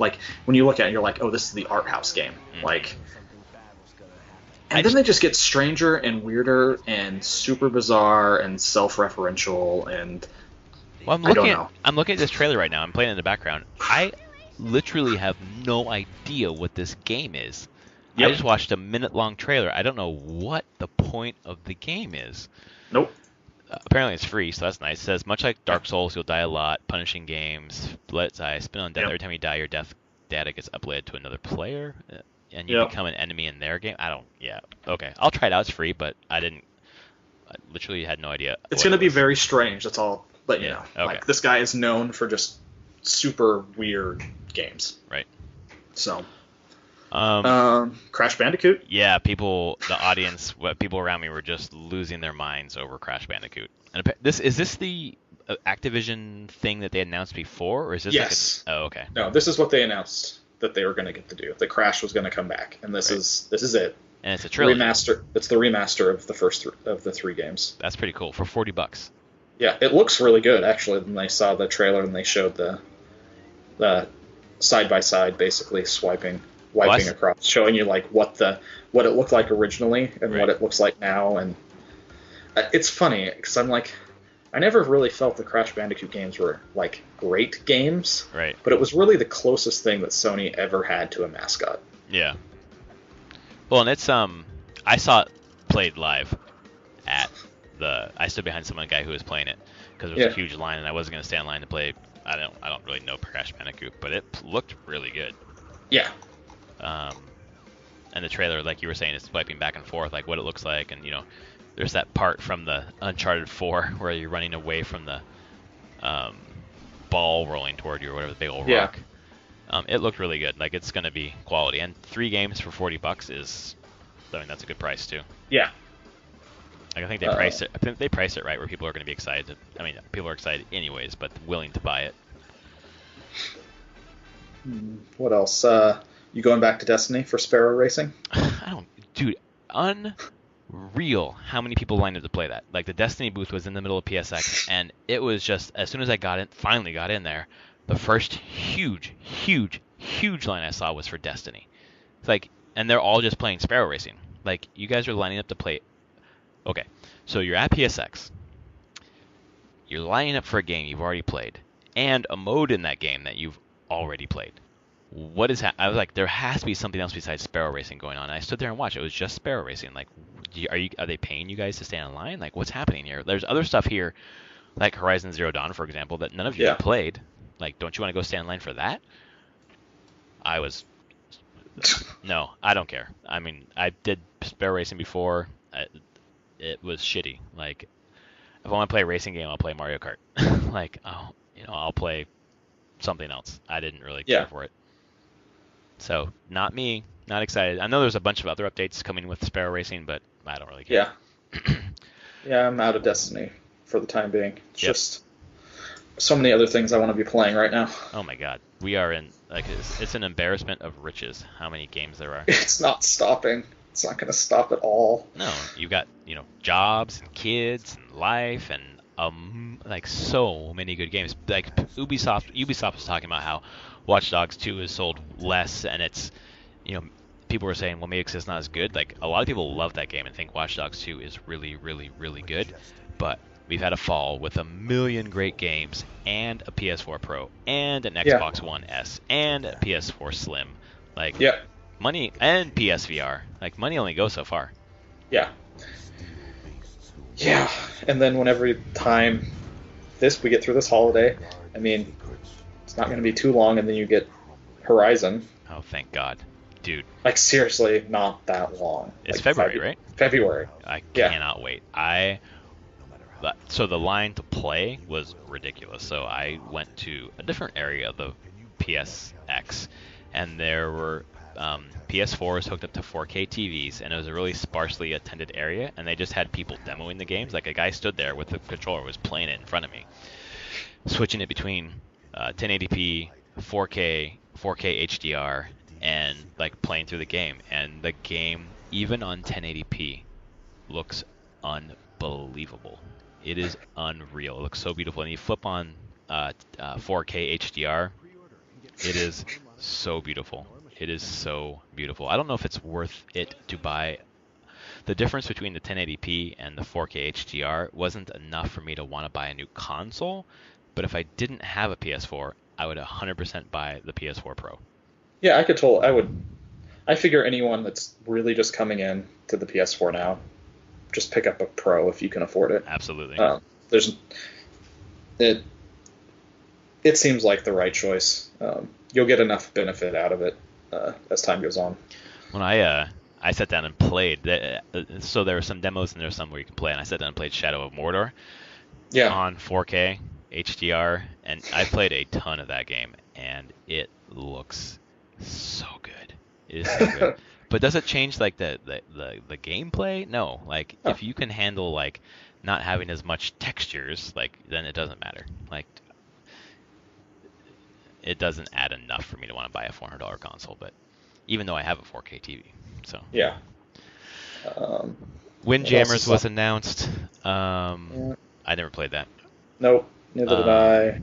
When you look at it, you're like, oh, this is the art house game. And then they just get stranger and weirder and super bizarre and self-referential and I don't know. I'm looking at this trailer right now. I'm playing it in the background. I literally have no idea what this game is. Yep. I just watched a minute-long trailer. I don't know what the point of the game is. Nope. Apparently it's free, so that's nice. It says, much like Dark Souls, you'll die a lot. Punishing games. Let it die. Spin on death. Every time you die, your death data gets uploaded to another player, and you become an enemy in their game. Okay. I'll try it out. It's free, but I literally had no idea. It's going to be very strange. That's all. But, okay. This guy is known for just super weird games. Right. So... Crash Bandicoot? Yeah, the audience, people around me were just losing their minds over Crash Bandicoot. And is this the Activision thing that they announced before, or is this yes. Oh, okay. No, this is what they announced that they were going to get to do. The Crash was going to come back, and this is it. And it's a trilogy. It's the remaster of the first of the three games. That's pretty cool for $40. Yeah, it looks really good actually. When they saw the trailer and they showed the side by side, basically wiping across, showing you what it looked like originally and what it looks like now, and it's funny because I'm like, I never really felt the Crash Bandicoot games were like great games, Right. but it was really the closest thing that Sony ever had to a mascot. Yeah. Well, and it's I saw it played live at I stood behind some guy who was playing it because there was a huge line, and I wasn't gonna stand in line to play. I don't really know Crash Bandicoot, but it looked really good. Yeah. And the trailer, like you were saying, is swiping back and forth, like what it looks like, and there's that part from the Uncharted 4 where you're running away from the ball rolling toward you or whatever, the big old rock. It looked really good. Like, it's going to be quality. And 3 games for $40 is, I mean, that's a good price too. Yeah. Like, I think they priced it. I think they priced it right where people are going to be excited. I mean, people are excited anyways, but willing to buy it. What else? You going back to Destiny for Sparrow Racing? Dude, unreal how many people lined up to play that. Like, the Destiny booth was in the middle of PSX, and it was just, as soon as I finally got in there, the first huge line I saw was for Destiny. It's like, and they're all just playing Sparrow Racing. Like, you guys are lining up to play. Okay, so you're at PSX. You're lining up for a game you've already played, and a mode in that game that you've already played. What is I was like, there has to be something else besides Sparrow Racing going on. And I stood there and watched. It was just Sparrow Racing. Like, are they paying you guys to stand in line? Like, what's happening here? There's other stuff here, like Horizon Zero Dawn, for example, that none of you have played. Like, don't you want to go stand in line for that? No, I don't care. I mean, I did Sparrow Racing before. It was shitty. Like, if I want to play a racing game, I'll play Mario Kart. Like, I'll play something else. I didn't really care for it. So, not me. Not excited. I know there's a bunch of other updates coming with Sparrow Racing, but I don't really care. Yeah, I'm out of Destiny for the time being. It's just so many other things I want to be playing right now. Oh my god. We are in, like, it's an embarrassment of riches how many games there are. It's not stopping. It's not going to stop at all. No, you've got, jobs and kids and life and like so many good games. Like Ubisoft was talking about how Watch Dogs 2 is sold less, and it's, people were saying, well, maybe it's not as good. Like, a lot of people love that game and think Watch Dogs 2 is really, really, really good, but we've had a fall with a million great games and a PS4 Pro and an Xbox One S and a PS4 Slim. Like, money and PSVR. Like, money only goes so far. Yeah, and then whenever time we get through this holiday, I mean, it's not going to be too long, and then you get Horizon. Oh, thank God. Dude. Like, seriously, not that long. It's like February, right? February. I cannot wait. So the line to play was ridiculous. So I went to a different area of the PSX, and there were PS4s hooked up to 4K TVs, and it was a really sparsely attended area, and they just had people demoing the games. Like, a guy stood there with the controller, was playing it in front of me, switching it between 1080p, 4K HDR, and like playing through the game. And the game, even on 1080p, looks unbelievable. It is unreal. It looks so beautiful. And you flip on 4K HDR, it is so beautiful. It is so beautiful. I don't know if it's worth it to buy. The difference between the 1080p and the 4K HDR wasn't enough for me to want to buy a new console, but if I didn't have a PS4, I would 100% buy the PS4 Pro. Yeah, I figure anyone that's really just coming in to the PS4 now, just pick up a Pro if you can afford it. Absolutely. It seems like the right choice. You'll get enough benefit out of it as time goes on. When I sat down and played, so there were some demos and there were some where you can play, and I sat down and played Shadow of Mordor on 4K HDR, and I played a ton of that game, and it looks so good. It is so good. But does it change like the gameplay? No. Like, if you can handle like not having as much textures, like, then it doesn't matter. Like, it doesn't add enough for me to want to buy a $400 console, but even though I have a 4K TV. So Windjammers was announced. I never played that. Nope, neither did I.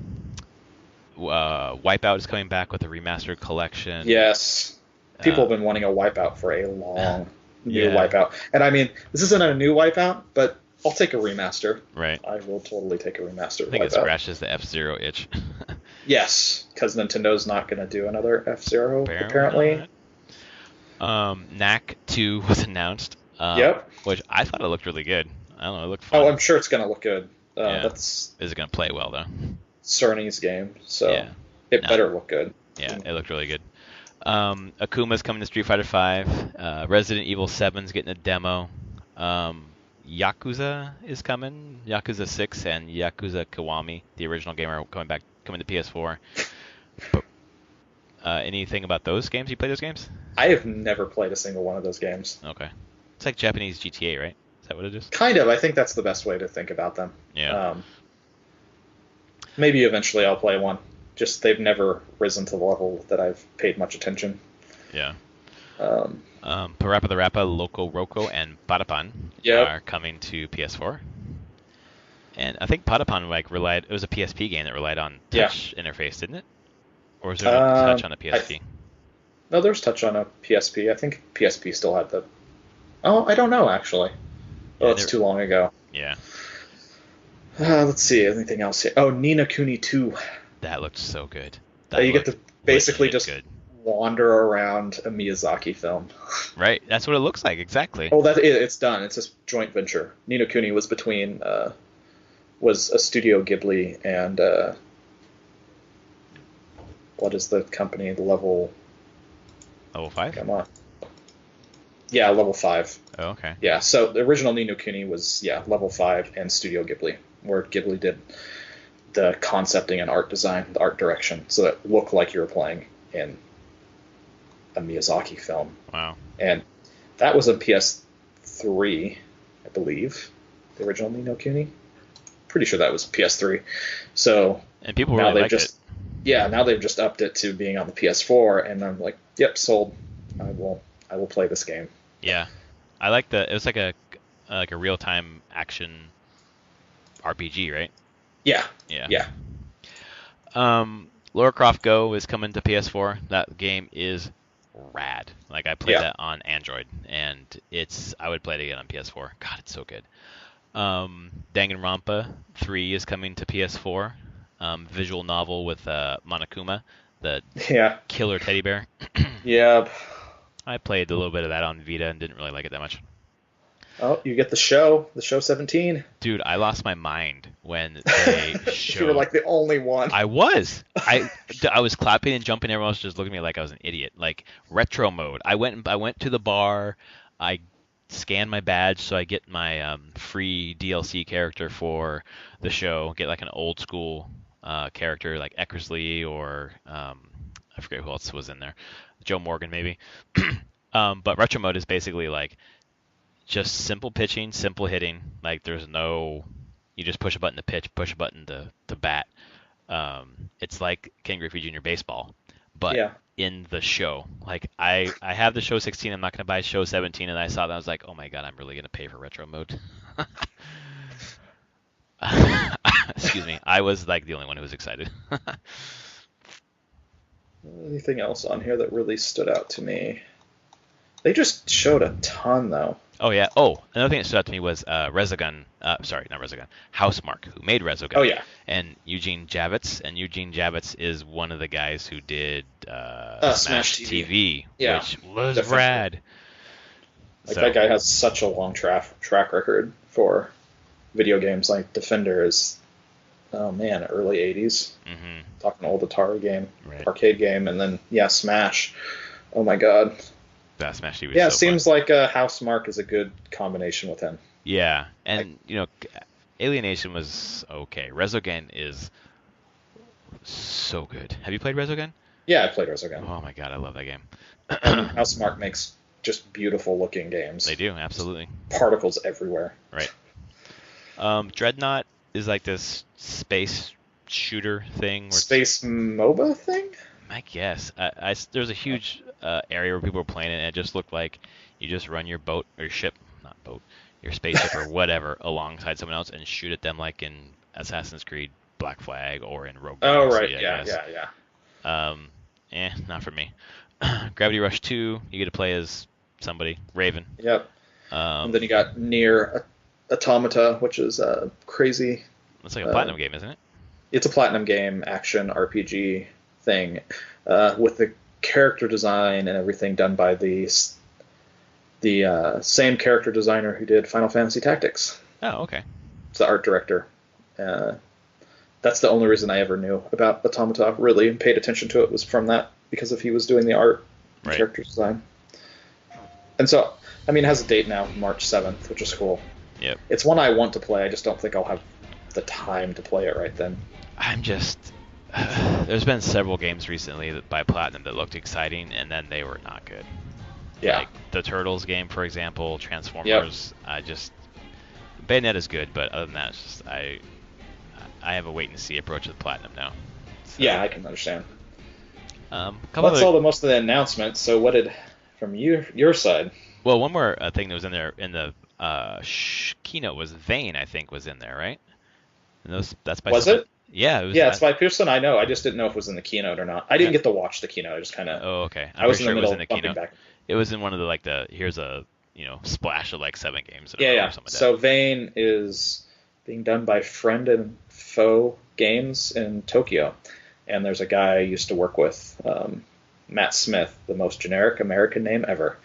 Wipeout is coming back with a remastered collection. Yes. People have been wanting a Wipeout for a long new Wipeout. And I mean, this isn't a new Wipeout, but I'll take a remaster. Right. I will totally take a remaster. I think it scratches the F-Zero itch. Yes, because Nintendo's not going to do another F-Zero, apparently. Knack 2 was announced. Yep. Which I thought it looked really good. I don't know, it looked fun. Oh, I'm sure it's going to look good. Yeah. Is it going to play well, though? Cerny's game, so it better look good. Yeah, it looked really good. Akuma's coming to Street Fighter V. Resident Evil 7's getting a demo. Yakuza is coming. Yakuza 6 and Yakuza Kiwami, the original game, are coming to PS4. But, anything about those games? You play those games? I have never played a single one of those games. Okay. It's like Japanese GTA, right? Is that what it is? Kind of. I think that's the best way to think about them. Yeah. Maybe eventually I'll play one. Just they've never risen to the level that I've paid much attention. Yeah. Parappa the Rappa, Loco Roco, and Patapan are coming to PS4. And I think Patapan it was a PSP game that relied on touch interface, didn't it? Or was there touch on a PSP? No, there's touch on a PSP. I think PSP still had the... Oh, I don't know, actually. Oh, it's too long ago. Yeah. Let's see, anything else here? Oh, Ni no Kuni 2. That looked so good. You get to basically just wander around a Miyazaki film. Right, that's what it looks like, exactly. Oh, it's done. It's a joint venture. Ni no Kuni was between... was a Studio Ghibli and... what is the company? Level 5? Come on. Yeah, Level 5. Oh, okay. Yeah, so the original Ni no Kuni was, Level 5 and Studio Ghibli, where Ghibli did the concepting and art design, the art direction, so that it looked like you were playing in a Miyazaki film. Wow. And that was on PS3, I believe, the original Ni no Kuni. Pretty sure that was PS3. So and people really like it. Yeah, now they've just upped it to being on the PS4, and I'm like, yep, sold. I will play this game. Yeah, I like it was like a real-time action RPG, right? Yeah. Lara Croft Go is coming to PS4. That game is rad. Like, I played that on Android, and I would play it again on PS4. God, it's so good. Danganronpa 3 is coming to PS4. Visual novel with Monokuma, the killer teddy bear. Yep. I played a little bit of that on Vita and didn't really like it that much. Oh, you get the show 17. Dude, I lost my mind when they showed... You were like the only one. I was. I was clapping and jumping. Everyone was just looking at me like I was an idiot. Like, retro mode. I went to the bar. I scanned my badge so I get my free DLC character for the show. Get like an old school character like Eckersley or I forget who else was in there. Joe Morgan maybe. But retro mode is basically like just simple pitching, simple hitting. Like there's no, you just push a button to pitch, push a button to bat. It's like Ken Griffey Jr. baseball, but in the show. Like I have the show 16. I'm not going to buy show 17, and I saw that I was like, oh my god, I'm really going to pay for retro mode. Excuse me. I was like the only one who was excited. Anything else on here that really stood out to me? They just showed a ton, though. Oh, yeah. Oh, another thing that stood out to me was Resogun. Sorry, not Resogun. Housemarque, who made Resogun. Oh, yeah. And Eugene Javits. And Eugene Javits is one of the guys who did Smash TV, which was definitely rad. Like, that guy has such a long track record for video games. Like, Defender is, oh, man, early 80s. Mm-hmm. Talking old Atari game, arcade game, and then, Smash. Oh, my God. That Smash TV. Yeah, it seems like Housemarque is a good combination with him. Yeah, and Alienation was okay. Resogun is so good. Have you played Resogun? Yeah, I played Resogun. Oh my god, I love that game. Housemarque makes just beautiful looking games. They do, absolutely. Particles everywhere. Right. Dreadnought is like this space shooter thing. Space MOBA thing? I guess. There's a huge area where people were playing it, and it just looked like you just run your boat or your spaceship or whatever alongside someone else and shoot at them like in Assassin's Creed Black Flag or in Rogue Galaxy. Oh, right. Yeah. Not for me. Gravity Rush 2, you get to play as somebody, Raven. Yep. And then you got Nier Automata, which is a crazy. It's like a platinum game, isn't it? It's a platinum game, action RPG thing, with the character design and everything done by the same character designer who did Final Fantasy Tactics. Oh, okay. It's the art director. That's the only reason I ever knew about Automata, really, and paid attention to it was from that, because if he was doing the art and character design. And so, I mean, it has a date now, March 7th, which is cool. Yep. It's one I want to play. I just don't think I'll have the time to play it right then. I'm just... there's been several games recently by Platinum that looked exciting, and then they were not good. Yeah. Like the Turtles game, for example, Transformers. Yep. Bayonetta's good, but other than that, it's just I have a wait-and-see approach with Platinum now. So, yeah, I can understand. That's all the most of the announcements. So what did, from your side? Well, one more thing that was in there in the keynote was Vane, I think, was in there, right? And that's by was it? Yeah, it was. Yeah, it's by Pearson. I know. I just didn't know if it was in the keynote or not. I didn't get to watch the keynote. I just kind of. Oh, okay. I was in the middle of the keynote. Back. It was in one of the here's a splash of like 7 games. Yeah. So Vane is being done by Friend and Foe Games in Tokyo, and there's a guy I used to work with, Matt Smith, the most generic American name ever.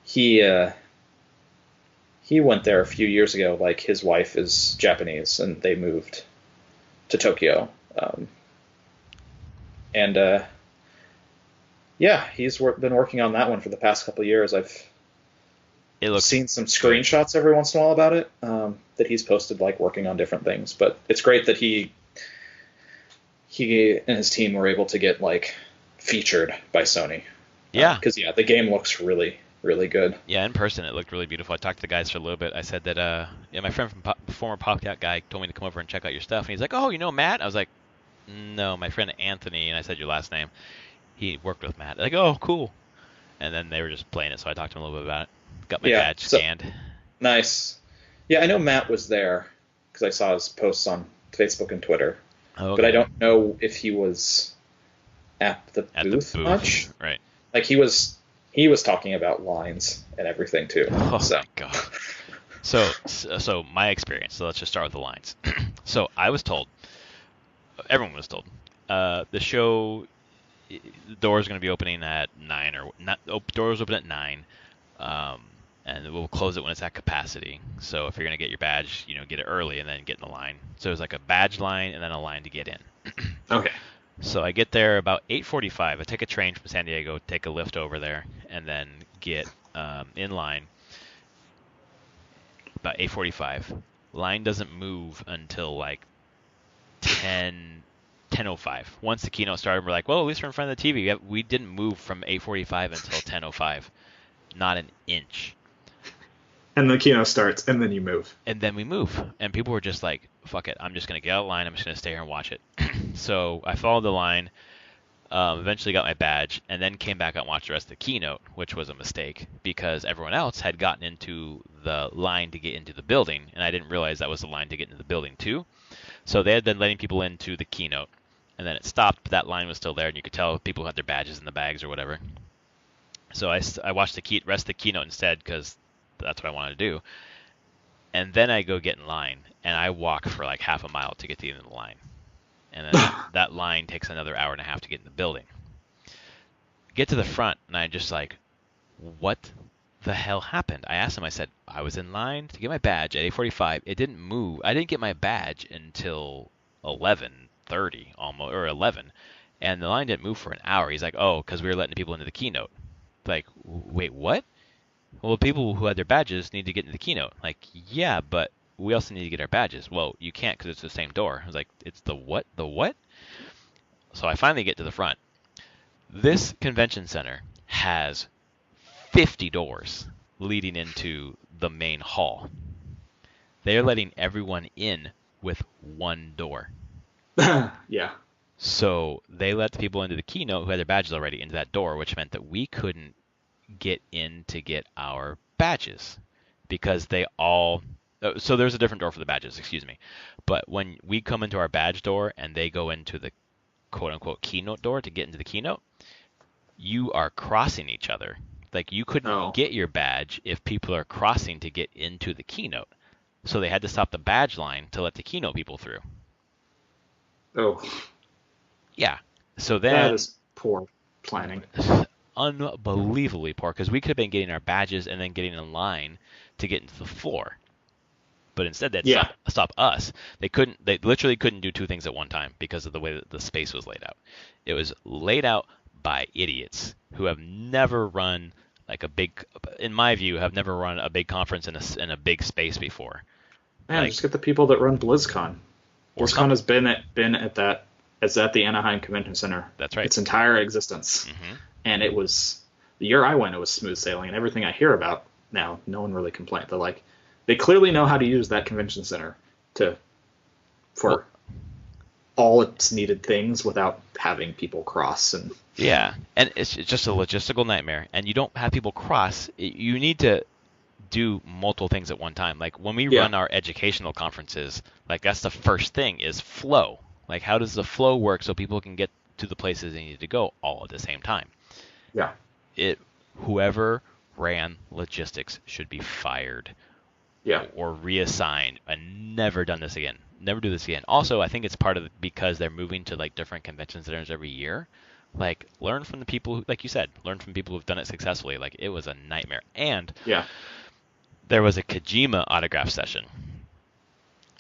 He went there a few years ago. Like, his wife is Japanese, and they moved to Tokyo. He's been working on that one for the past couple of years. I've seen some screenshots every once in a while about it that he's posted, like working on different things. But it's great that he and his team were able to get like featured by Sony. Yeah, because the game looks really, really good. Yeah, in person it looked really beautiful. I talked to the guys for a little bit. I said that my friend from former PopCat guy told me to come over and check out your stuff, and he's like, "Oh, you know Matt?" I was like, "No, my friend Anthony," and I said your last name. He worked with Matt. Like, "Oh, cool." And then they were just playing it, so I talked to him a little bit about it. Got my badge scanned. Nice. Yeah, I know Matt was there because I saw his posts on Facebook and Twitter. Oh, okay. But I don't know if he was at the booth much. Right. Like, he was talking about lines and everything too. Oh my god. So my experience. So let's just start with the lines. So I was told, everyone was told, the show, the doors are going to be opening at 9 or not. Doors open at 9, and we'll close it when it's at capacity. So if you're going to get your badge, get it early and then get in the line. So it's like a badge line and then a line to get in. Okay. So I get there about 8:45. I take a train from San Diego, take a lift over there, and then get in line about 8:45. Line doesn't move until like 10:05. Once the keynote started, we're like, well, at least we're in front of the TV. We didn't move from 8:45 until 10:05. Not an inch. And the keynote starts, and then you move. And then we move. And people were just like, fuck it, I'm just going to get out of line, I'm just going to stay here and watch it. So I followed the line, eventually got my badge, and then came back out and watched the rest of the keynote, which was a mistake, because everyone else had gotten into the line to get into the building, and I didn't realize that was the line to get into the building too. So they had been letting people into the keynote, and then it stopped, but that line was still there, and you could tell people had their badges in the bags or whatever. So I watched the rest of the keynote instead, because that's what I wanted to do. And then I go get in line, and I walk for like half a mile to get to the end of the line. And then that line takes another hour and a half to get in the building. Get to the front, and I just like, what the hell happened? I asked him, I said, I was in line to get my badge at 8:45. It didn't move. I didn't get my badge until 11:30 almost, or 11. And the line didn't move for an hour. He's like, oh, because we were letting people into the keynote. Like, wait, what? Well, people who had their badges need to get into the keynote. Like, yeah, but we also need to get our badges. Well, you can't because it's the same door. I was like, it's the what? The what? So I finally get to the front. This convention center has 50 doors leading into the main hall. They're letting everyone in with one door. Yeah. So they let the people into the keynote who had their badges already into that door, which meant that we couldn't get in to get our badges because they all so there's a different door for the badges, excuse me, but when we come into our badge door and they go into the quote unquote keynote door to get into the keynote, you are crossing each other Like you couldn't Oh. get your badge if people are crossing to get into the keynote. So they had to stop the badge line to let the keynote people through. Oh. Yeah. So That then is poor planning. unbelievably poor because we could have been getting our badges and then getting in line to get into the floor. But instead they'd Yeah. stop us. They literally couldn't do two things at one time because of the way that the space was laid out. It was laid out by idiots who have never run like a big, in my view, have never run a big conference in a big space before. Man, Like, just get the people that run BlizzCon. or BlizzCon has been at that. It's at the Anaheim Convention Center. That's right. Its entire existence. Mm-hmm. And it was the year I went. It was smooth sailing, and everything I hear about now, no one really complained. They're like, they clearly know how to use that convention center for all its needed things without having people cross. And Yeah, and it's just a logistical nightmare. And you don't have people cross. You need to do multiple things at one time. Like when we run our educational conferences, like that's the first thing is flow. Like how does the flow work so people can get to the places they need to go all at the same time? yeah, Whoever ran logistics should be fired. yeah, Or reassigned and never done this again. Never do this again. Also, I think it's part of because they're moving to like different convention centers every year. Like learn from the people who, like you said, learn from people who've done it successfully. Like it was a nightmare. And yeah. there was a Kojima autograph session.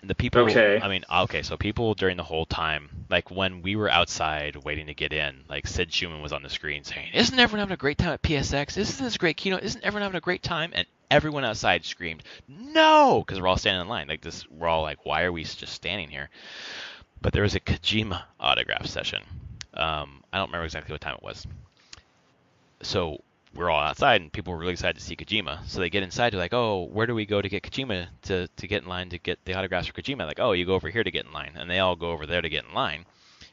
The people, Okay. I mean, okay, so people during the whole time, like when we were outside waiting to get in, like Sid Schumann was on the screen saying, "Isn't everyone having a great time at PSX? Isn't this a great keynote? Isn't everyone having a great time?" And everyone outside screamed, "No!" Because we're all standing in line. Like this, we're all like, "Why are we just standing here?" But there was a Kojima autograph session. I don't remember exactly what time it was. So we're all outside, and people were really excited to see Kojima. So they get inside, they're like, "Oh, where do we go to get Kojima to get in line to get the autographs for Kojima?" Like, "Oh, you go over here to get in line," and they all go over there to get in line.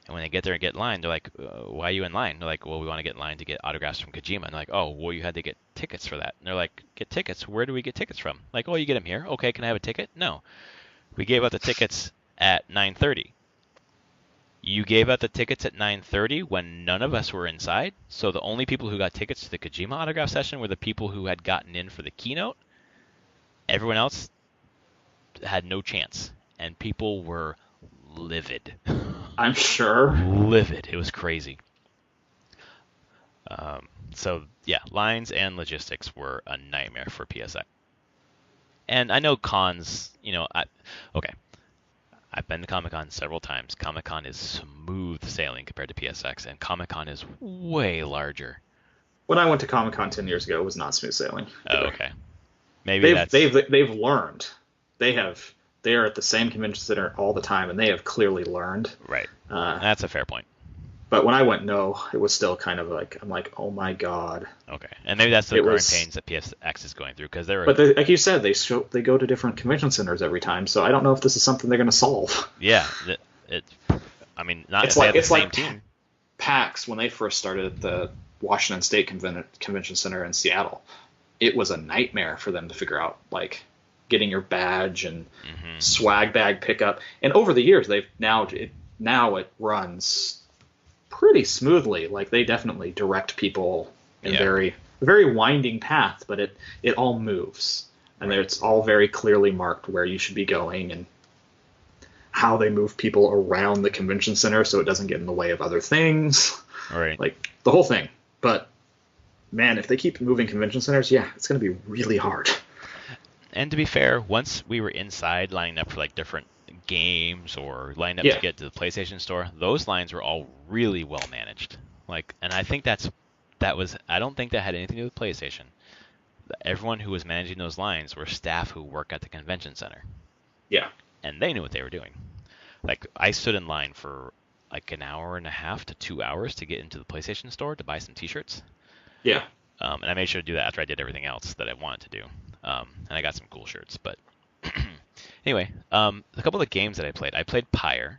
And when they get there and get in line, they're like, "Why are you in line?" They're like, "Well, we want to get in line to get autographs from Kojima." And they're like, "Oh, well, you had to get tickets for that." And they're like, "Get tickets? Where do we get tickets from?" Like, "Oh, you get them here. Okay, can I have a ticket?" No, we gave out the tickets at 9:30. You gave out the tickets at 9:30 when none of us were inside. So the only people who got tickets to the Kojima autograph session were the people who had gotten in for the keynote. Everyone else had no chance, and people were livid. I'm sure. Livid. It was crazy. So yeah, lines and logistics were a nightmare for PSI. And I know cons, okay. I've been to Comic-Con several times. Comic-Con is smooth sailing compared to PSX, and Comic-Con is way larger. When I went to Comic-Con 10 years ago, it was not smooth sailing. Oh, okay. Maybe they've learned. They are at the same convention center all the time, and they have clearly learned. Right. That's a fair point. But when I went, no, it was still kind of like, I'm like, oh my god. Okay, and maybe that's the growing pains that PSX is going through because like you said, they go to different convention centers every time, so I don't know if this is something they're going to solve. Yeah, I mean, not it's like the same like team. PAX when they first started at the Washington State Convention Center in Seattle. It was a nightmare for them to figure out, like, getting your badge and swag bag pickup. And over the years, now it runs pretty smoothly. Like, they definitely direct people in a very winding path, but it all moves. And it's all very clearly marked where you should be going and how they move people around the convention center so it doesn't get in the way of other things. Right. Like, the whole thing. But, man, if they keep moving convention centers, it's going to be really hard. And to be fair, once we were inside lining up for like different games or lining up to get to the PlayStation Store, those lines were all really well managed. Like, and I think I don't think that had anything to do with PlayStation. Everyone who was managing those lines were staff who work at the convention center. Yeah. And they knew what they were doing. Like, I stood in line for like an hour and a half to 2 hours to get into the PlayStation Store to buy some T-shirts. Yeah. And I made sure to do that after I did everything else that I wanted to do. And I got some cool shirts. But anyway, a couple of games that I played Pyre,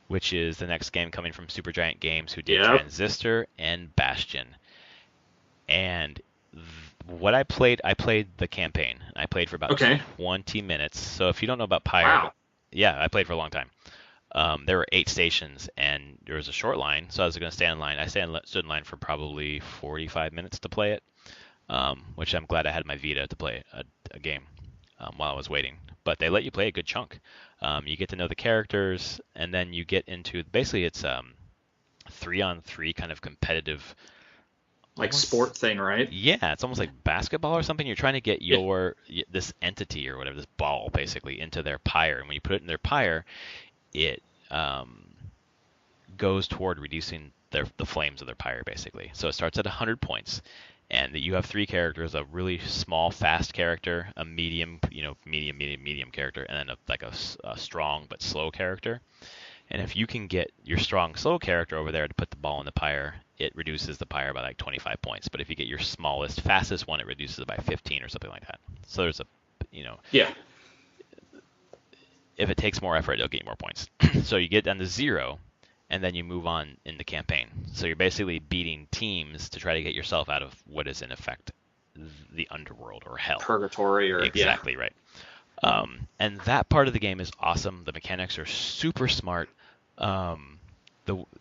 which is the next game coming from Supergiant Games, who did Transistor and Bastion. And what I played the campaign. I played for about 20 minutes. So if you don't know about Pyre, I played for a long time. There were 8 stations, and there was a short line, so I was going to stay in line. I stood in line for probably 45 minutes to play it. which I'm glad I had my Vita to play a game while I was waiting. But they let you play a good chunk. You get to know the characters, and then you get into basically it's 3-on-3 kind of competitive, like sport thing, right? Yeah, it's almost like basketball or something. You're trying to get this entity or whatever, this ball basically, into their pyre, and when you put it in their pyre, it goes toward reducing the flames of their pyre basically. So it starts at 100 points, and you have 3 characters: a really small, fast character, a medium character, and then a strong but slow character. And if you can get your strong, slow character over there to put the ball in the pyre, it reduces the pyre by like 25 points. But if you get your smallest, fastest one, it reduces it by 15 or something like that. So there's yeah. If it takes more effort, it'll get you more points. So you get down to 0, and then you move on in the campaign. So you're basically beating teams to try to get yourself out of what is in effect the underworld or hell. Purgatory or exactly right. And that part of the game is awesome. The mechanics are super smart.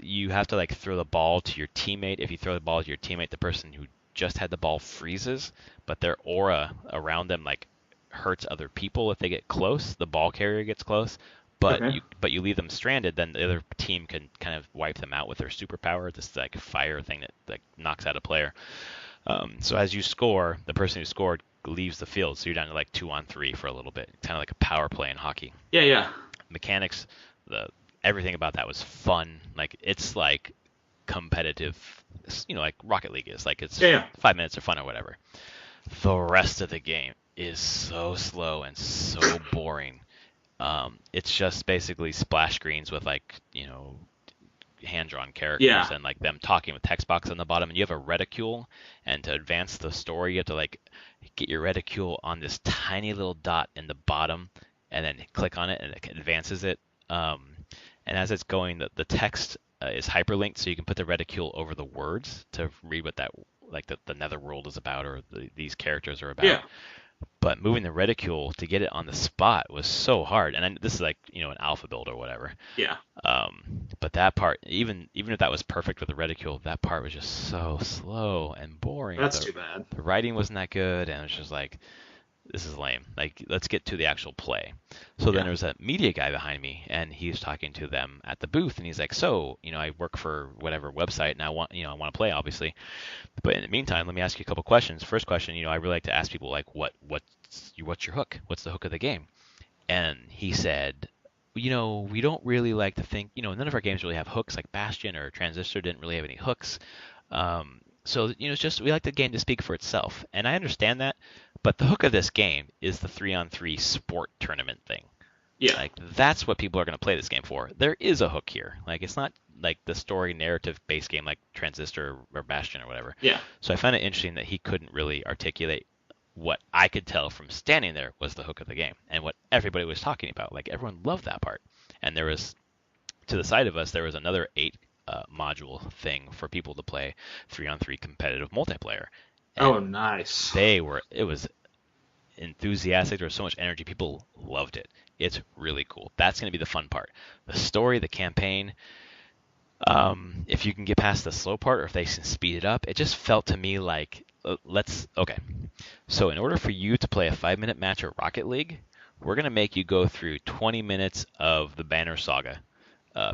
You have to like throw the ball to your teammate. If you throw the ball to your teammate, the person who just had the ball freezes, but their aura around them like hurts other people if they get close. The ball carrier gets close, but you leave them stranded, then the other team can kind of wipe them out with their superpower, this like fire thing that like knocks out a player. So as you score, the person who scored leaves the field, so you're down to like 2-on-3 for a little bit, kind of like a power play in hockey. Yeah. Mechanics, everything about that was fun. Like it's like competitive, like Rocket League is. Like it's 5 minutes of fun or whatever. The rest of the game is so slow and so boring. It's just basically splash screens with like hand-drawn characters and like them talking with text box on the bottom, and you have a reticule, and to advance the story you have to like get your reticule on this tiny little dot in the bottom and then click on it and it advances it, and as it's going, the text is hyperlinked, so you can put the reticule over the words to read what that like the netherworld is about, or these characters are about. But moving the reticule to get it on the spot was so hard, and this is like an alpha build or whatever. But that part, even if that was perfect with the reticule, that part was just so slow and boring. That's too bad. The writing wasn't that good, and it was just like, this is lame. Like, let's get to the actual play. So then there was a media guy behind me, and he's talking to them at the booth, and he's like, so, I work for whatever website, and I want to play, obviously. But in the meantime, let me ask you a couple questions. First question, I really like to ask people, like, what's your hook? What's the hook of the game? And he said, we don't really like to think, none of our games really have hooks, like Bastion or Transistor didn't really have any hooks. So, it's just, we like the game to speak for itself. And I understand that, but the hook of this game is the 3-on-3 sport tournament thing. Yeah. Like, that's what people are going to play this game for. There is a hook here. Like, it's not like the story narrative based game like Transistor or Bastion or whatever. Yeah. So I found it interesting that he couldn't really articulate what I could tell from standing there was the hook of the game, and what everybody was talking about. Like, everyone loved that part. And there was, to the side of us, there was another 8 module thing for people to play 3-on-3 competitive multiplayer. And nice. it was enthusiastic. There was so much energy. People loved it. It's really cool. That's going to be the fun part. The story, the campaign, if you can get past the slow part, or if they can speed it up, it just felt to me like, okay. So in order for you to play a 5-minute match at Rocket League, we're going to make you go through 20 minutes of the Banner Saga,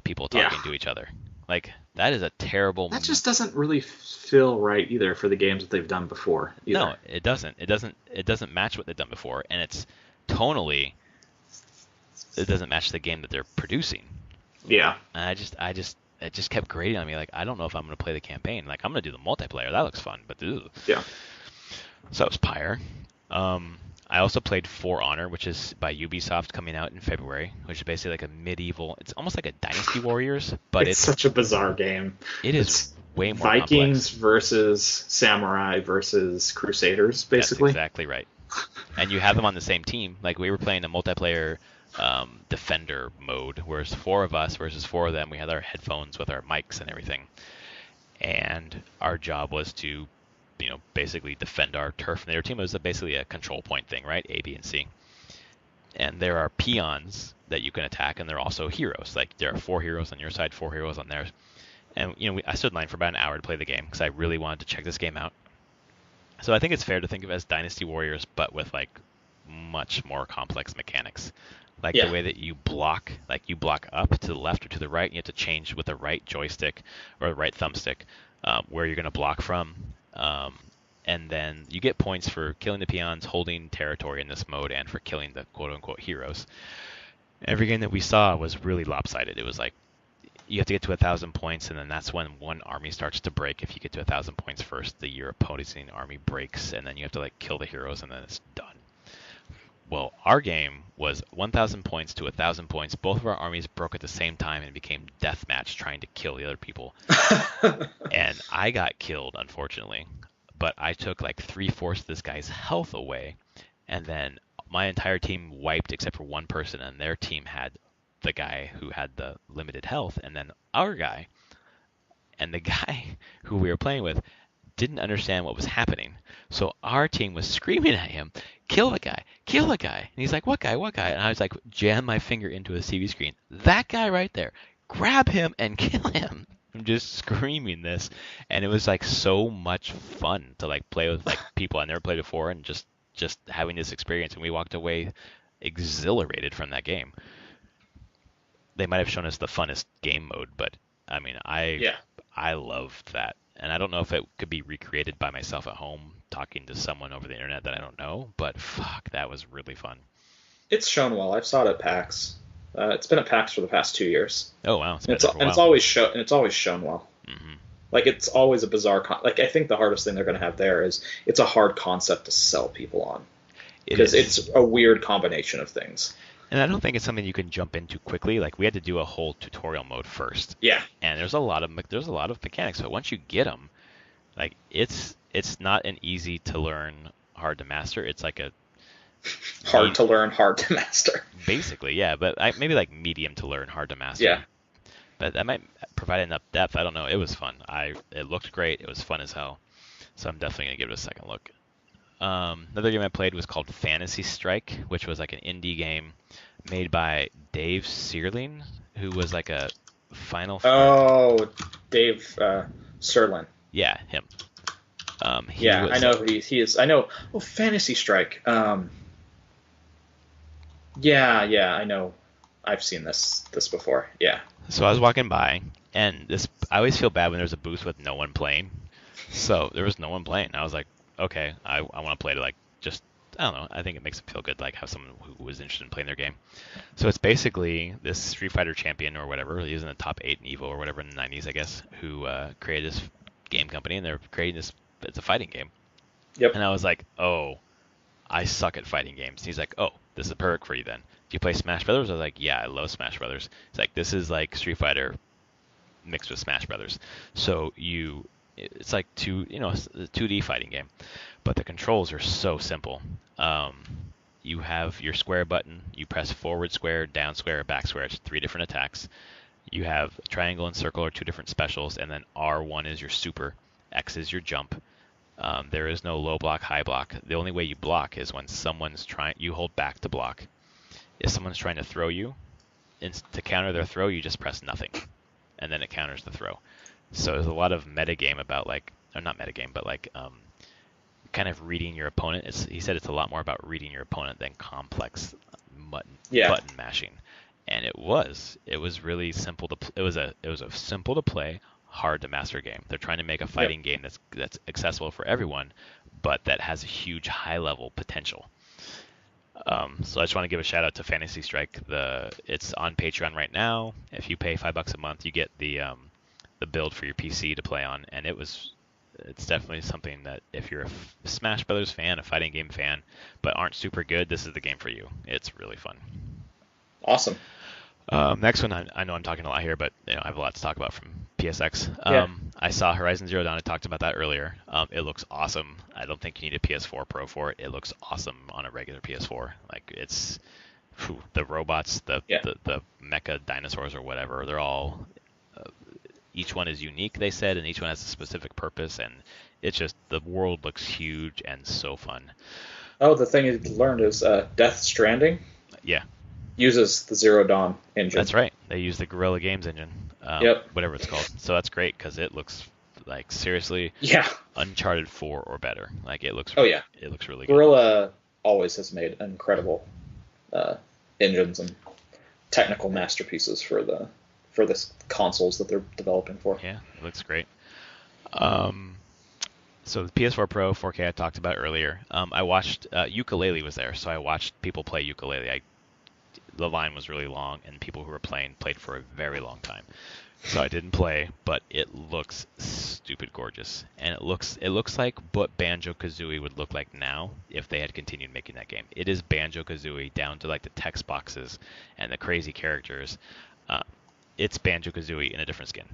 people talking to each other. Like, that is a terrible... That just doesn't really feel right either for the games that they've done before. Either. No, it doesn't. It doesn't match what they've done before, and it's tonally, it doesn't match the game that they're producing. Yeah. And it just kept grating on me. Like, I don't know if I'm going to play the campaign. Like, I'm going to do the multiplayer. That looks fun, but ugh. Yeah. So it was Pyre. I also played For Honor, which is by Ubisoft, coming out in February, which is basically like a medieval... It's almost like a Dynasty Warriors, but it's such a bizarre game. It's way more Vikings complex. Versus Samurai versus Crusaders, basically. That's exactly right. And you have them on the same team. Like, we were playing a multiplayer defender mode, whereas 4 of us versus 4 of them. We had our headphones with our mics and everything. And our job was to... basically defend our turf. And their team was basically a control point thing, right? A, B, and C. And there are peons that you can attack, and they're also heroes. Like, there are 4 heroes on your side, 4 heroes on theirs. And, I stood in line for about an hour to play the game, because I really wanted to check this game out. So I think it's fair to think of it as Dynasty Warriors, but with like much more complex mechanics. Like the Yeah. way that you block, like you block up to the left or to the right, and you have to change with the right joystick or the right thumbstick where you're going to block from. And then you get points for killing the peons, holding territory in this mode, and for killing the quote-unquote heroes. Every game that we saw was really lopsided. It was like you have to get to 1,000 points, and then that's when one army starts to break. If you get to 1,000 points first, your opposing army breaks, and then you have to like kill the heroes, and then it's done. Well, our game was 1,000 points to 1,000 points. Both of our armies broke at the same time and became deathmatch trying to kill the other people. And I got killed, unfortunately. But I took like 3/4 of this guy's health away, and then my entire team wiped except for one person, and their team had the guy who had the limited health, and then our guy. And the guy who we were playing with didn't understand what was happening. So our team was screaming at him, kill the guy, kill the guy. And he's like, what guy, what guy? And I was like, jam my finger into his TV screen. That guy right there. Grab him and kill him. I'm just screaming this. And it was like so much fun to like play with like people I never played before and just having this experience. And we walked away exhilarated from that game. They might have shown us the funnest game mode, but I mean, I loved that. And I don't know if it could be recreated by myself at home, talking to someone over the internet that I don't know, but fuck, that was really fun. It's shown well. I've saw it at PAX. It's been at PAX for the past 2 years. Oh wow, it's always shown well. Mm-hmm. Like it's always a bizarre like I think the hardest thing they're going to have there is it's a hard concept to sell people on because it's a weird combination of things. And I don't think it's something you can jump into quickly. Like we had to do a whole tutorial mode first. Yeah. And there's a lot of mechanics, but once you get them, like it's not an easy to learn, hard to master. It's like a hard to learn, hard to master. Basically, yeah, but maybe like medium to learn, hard to master. Yeah. But that might provide enough depth. I don't know. It was fun. It looked great. It was fun as hell. So I'm definitely gonna give it a second look. Another game I played was called Fantasy Strike, which was like an indie game made by Dave Searling, who was like a Final Oh, Dave Serlin. Yeah, him. I know who he is. I know. Oh, Fantasy Strike. Yeah, I know. I've seen this before. Yeah. So I was walking by, and I always feel bad when there's a booth with no one playing. So there was no one playing. I was like, okay, I want to play to like just, I don't know, I think it makes it feel good, like have someone who was interested in playing their game. So it's basically this Street Fighter champion or whatever, he's in the top 8 in EVO or whatever in the 90s, I guess, who created this game company, and they're creating this, it's a fighting game. Yep. And I was like, oh, I suck at fighting games. And he's like, oh, this is a perk for you then. Do you play Smash Brothers? I was like, yeah, I love Smash Brothers. It's like, this is like Street Fighter mixed with Smash Brothers. So it's like a 2D fighting game, but the controls are so simple. You have your square button, you press forward square, down square, back square. It's 3 different attacks. You have triangle and circle are 2 different specials, and then R1 is your super, X is your jump. There is no low block, high block. The only way you block is when you hold back to block. If someone's trying to throw you, to counter their throw, you just press nothing, and then it counters the throw. So there's a lot of metagame about not metagame, but kind of reading your opponent. He said it's a lot more about reading your opponent than complex button mashing. And it was really simple to it was a simple to play, hard to master game. They're trying to make a fighting game that's accessible for everyone, but that has a huge high level potential. So I just want to give a shout out to Fantasy Strike. It's on Patreon right now. If you pay $5 a month, you get the build for your PC to play on, and it's definitely something that if you're a Smash Brothers fan, a fighting game fan, but aren't super good, this is the game for you. It's really fun. Awesome. Next one, I know I'm talking a lot here, but I have a lot to talk about from PSX. Yeah. I saw Horizon Zero Dawn. I talked about that earlier. It looks awesome. I don't think you need a PS4 Pro for it. It looks awesome on a regular PS4. Like it's the robots, the mecha dinosaurs or whatever. They're all each one is unique, they said, and each one has a specific purpose, and it's just the world looks huge and so fun. Oh, the thing you learned is Death Stranding. Yeah. Uses the Zero Dawn engine. That's right. They use the Guerrilla Games engine, Yep. whatever it's called. So that's great because it looks Like seriously, Yeah. Uncharted 4 or better. Like it looks Oh yeah. it looks really good. Gorilla always has made incredible engines and technical masterpieces for the consoles that they're developing for. Yeah, it looks great. So the PS4 Pro 4K I talked about earlier. I watched Ukulele was there, so I watched people play ukulele. The line was really long, and people who were playing played for a very long time. So I didn't play, but it looks stupid gorgeous, and it looks like what Banjo-Kazooie would look like now if they had continued making that game. It is Banjo-Kazooie down to like the text boxes and the crazy characters. It's Banjo-Kazooie in a different skin.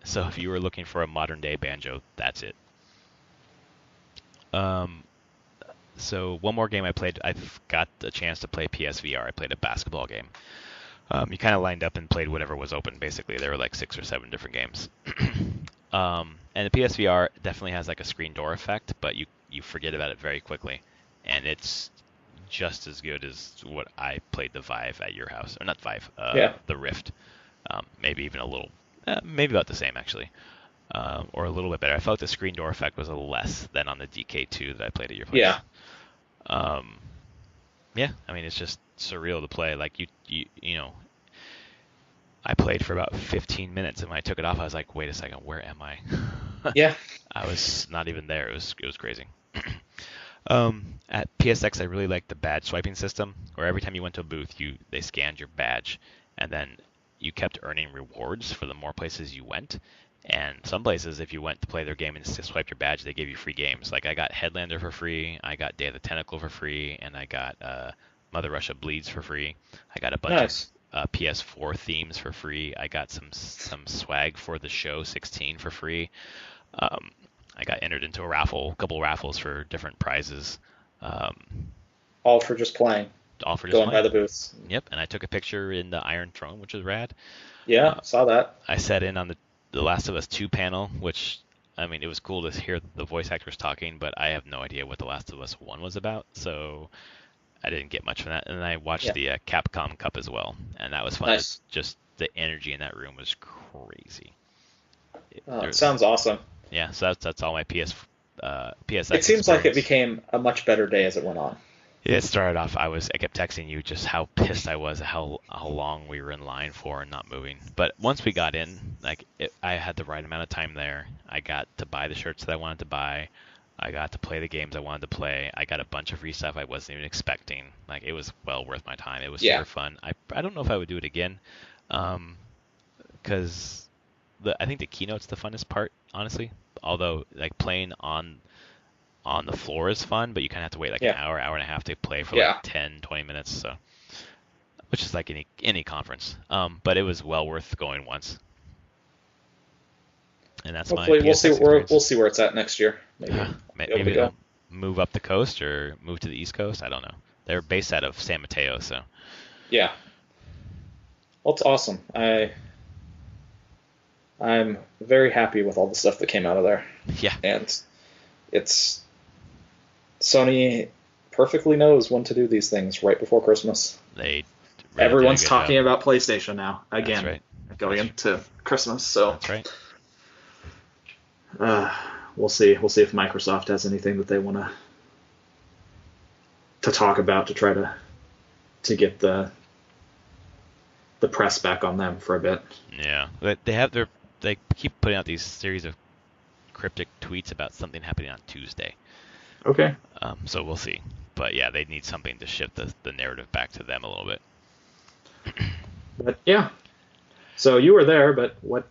So if you were looking for a modern day Banjo, that's it. So one more game I played, I've got the chance to play PSVR. I played a basketball game. You kind of lined up and played whatever was open, basically. There were like 6 or 7 different games. And the PSVR definitely has like a screen door effect, but you forget about it very quickly. And it's just as good as what I played the Vive at your house. Or not Vive, the Rift. Maybe even a little, maybe about the same actually. Or a little bit better. I felt the screen door effect was a little less than on the DK2 that I played at your place. Yeah. Yeah, I mean, it's just surreal to play. Like, you know, I played for about 15 minutes, and when I took it off, I was like, wait a second, where am I? Yeah. I was not even there. It was crazy. At PSX, I really liked the badge swiping system, where every time you went to a booth, they scanned your badge, and then you kept earning rewards for the more places you went. And some places, if you went to play their game and just swiped your badge, they gave you free games. Like I got Headlander for free, I got Day of the Tentacle for free, and I got Mother Russia Bleeds for free. I got a bunch of PS4 themes for free. I got some swag for the show 16 for free. I got entered into a couple raffles for different prizes. All for just playing. All for just going playing. by the booths. Yep, and I took a picture in the Iron Throne, which was rad. Yeah, saw that. I sat in on the Last of Us 2 panel, which, I mean, it was cool to hear the voice actors talking, but I have no idea what The Last of Us 1 was about, so I didn't get much from that. And then I watched the Capcom Cup as well, and that was fun. Nice. Just the energy in that room was crazy. It sounds awesome. Yeah, so that's all my PSX. It seems like it became a much better day as it went on. Yeah, it started off, I kept texting you just how pissed I was at how long we were in line for and not moving. But once we got in, I had the right amount of time there. I got to buy the shirts that I wanted to buy. I got to play the games I wanted to play. I got a bunch of free stuff I wasn't even expecting. Like, it was well worth my time. It was super fun. I don't know if I would do it again, because I think the keynote's the funnest part, honestly. Although, like, playing on the floor is fun, but you kind of have to wait like an hour and a half to play for like 10, 20 minutes, so which is like any conference. But it was well worth going once. And that's hopefully my we'll PSX we'll see where it's at next year. Maybe they'll move up the coast or move to the East Coast. I don't know. They're based out of San Mateo, so yeah. Well, it's awesome. I'm very happy with all the stuff that came out of there. Yeah. And Sony perfectly knows when to do these things right before Christmas. Everyone's talking about PlayStation now again, going into Christmas. So that's right. We'll see. We'll see if Microsoft has anything that they want to talk about to try to get the press back on them for a bit. Yeah, they keep putting out these series of cryptic tweets about something happening on Tuesday. Okay. So we'll see. But yeah, they need something to shift the narrative back to them a little bit. But yeah. So you were there, but what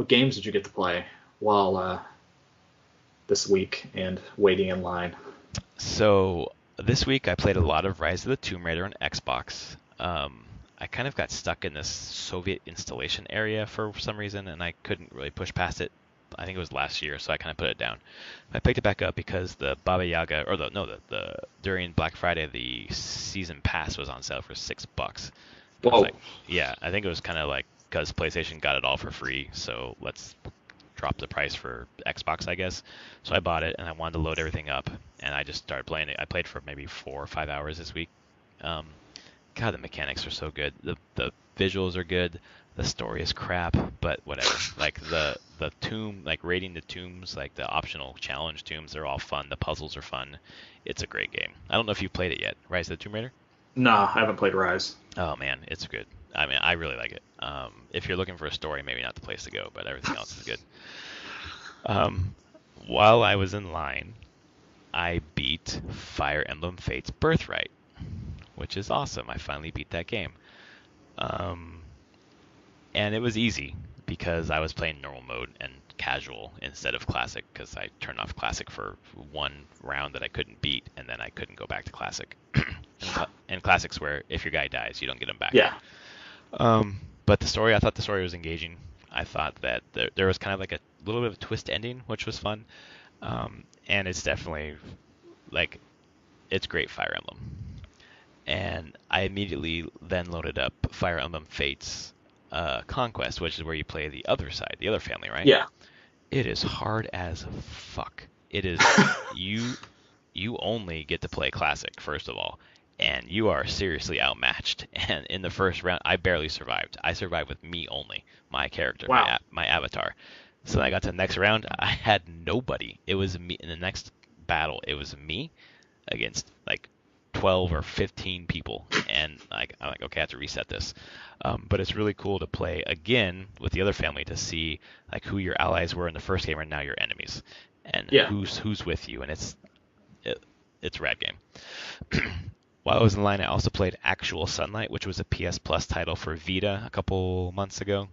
games did you get to play while this week and waiting in line? So this week I played a lot of Rise of the Tomb Raider on Xbox. I kind of got stuck in this Soviet installation area for some reason, and I couldn't really push past it. I think it was last year, so I kind of put it down. I picked it back up because the Baba Yaga, or during Black Friday, the season pass was on sale for $6. Whoa. I think it was kind of like because PlayStation got it all for free, so let's drop the price for Xbox, I guess. So I bought it, and I wanted to load everything up, and I just started playing it. I played for maybe 4 or 5 hours this week. God, the mechanics are so good. The visuals are good. The story is crap, but whatever. Like the tomb, like raiding the tombs, like the optional challenge tombs, they're all fun. The puzzles are fun. It's a great game. I don't know if you've played it yet. Rise of the Tomb Raider? Nah, I haven't played Rise. Oh man, it's good. I mean, I really like it. If you're looking for a story, maybe not the place to go, but everything else is good. While I was in line, I beat Fire Emblem Fates Birthright, which is awesome. I finally beat that game. And it was easy because I was playing normal mode and casual instead of classic, because I turned off classic for one round that I couldn't beat, and then I couldn't go back to classic. And classic's where if your guy dies, you don't get him back. Yeah. But the story, I thought the story was engaging. I thought that there was kind of like a little bit of a twist ending, which was fun. And it's definitely, like, it's great Fire Emblem. And I immediately then loaded up Fire Emblem Fates Conquest, which is where you play the other side, the other family, right? Yeah. It is hard as fuck. It is you only get to play classic, first of all, and you are seriously outmatched. And in the first round, I barely survived. I survived with me only, my character, Wow. my avatar. So when I got to the next round, I had nobody. It was me. In the next battle, it was me against like 12 or 15 people, and I'm like, okay, I have to reset this. But it's really cool to play again with the other family to see like who your allies were in the first game and now your enemies, and who's with you, and it's a rad game. While I was in line, I also played Actual Sunlight, which was a PS Plus title for Vita a couple months ago.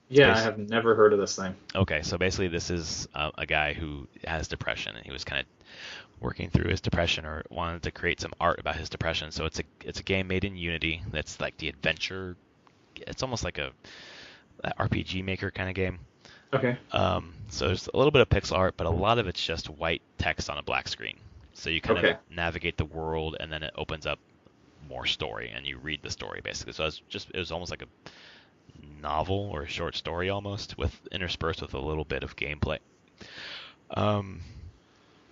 Yeah, I have never heard of this thing. Okay, so basically this is a guy who has depression, and he was kind of working through his depression, or wanted to create some art about his depression. So it's a game made in Unity that's like the adventure. It's almost like a RPG Maker kind of game. Okay. So there's a little bit of pixel art, but a lot of it's just white text on a black screen. So you kind of navigate the world, and then it opens up more story, and you read the story basically. So it was almost like a novel or a short story almost, with interspersed with a little bit of gameplay.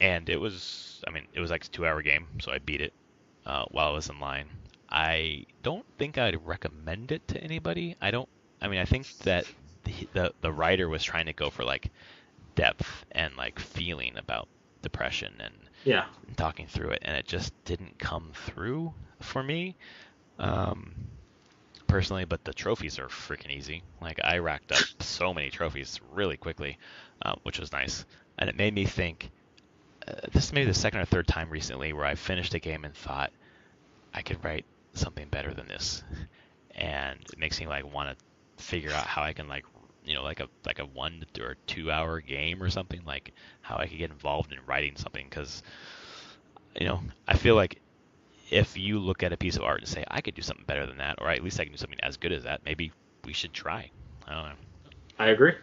And it was like a 2-hour game, so I beat it while I was in line. I don't think I'd recommend it to anybody. I think that the writer was trying to go for like depth and like feeling about depression and talking through it, and it just didn't come through for me personally. But the trophies are freaking easy. Like, I racked up so many trophies really quickly, which was nice, and it made me think. This is maybe the second or third time recently where I finished a game and thought I could write something better than this, and it makes me like want to figure out how I can like a 1 or 2 hour game or something, like how I could get involved in writing something, because I feel like if you look at a piece of art and say I could do something better than that, or at least I can do something as good as that, maybe we should try. I don't know. I agree.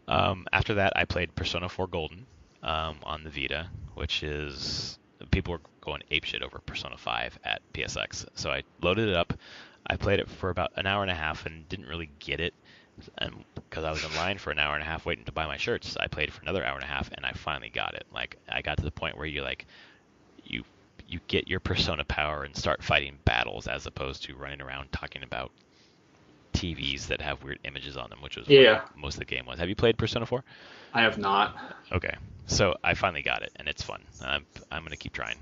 After that, I played Persona 4 Golden. On the Vita, which is, people were going apeshit over Persona 5 at PSX. So I loaded it up. I played it for about an hour and a half and didn't really get it, and because I was in line for an hour and a half waiting to buy my shirts, I played for another hour and a half, and I finally got it. Like, I got to the point where you get your Persona power and start fighting battles, as opposed to running around talking about TVs that have weird images on them, which was what most of the game was. Have you played Persona 4? I have not. Okay, so I finally got it, and it's fun. I'm going to keep trying.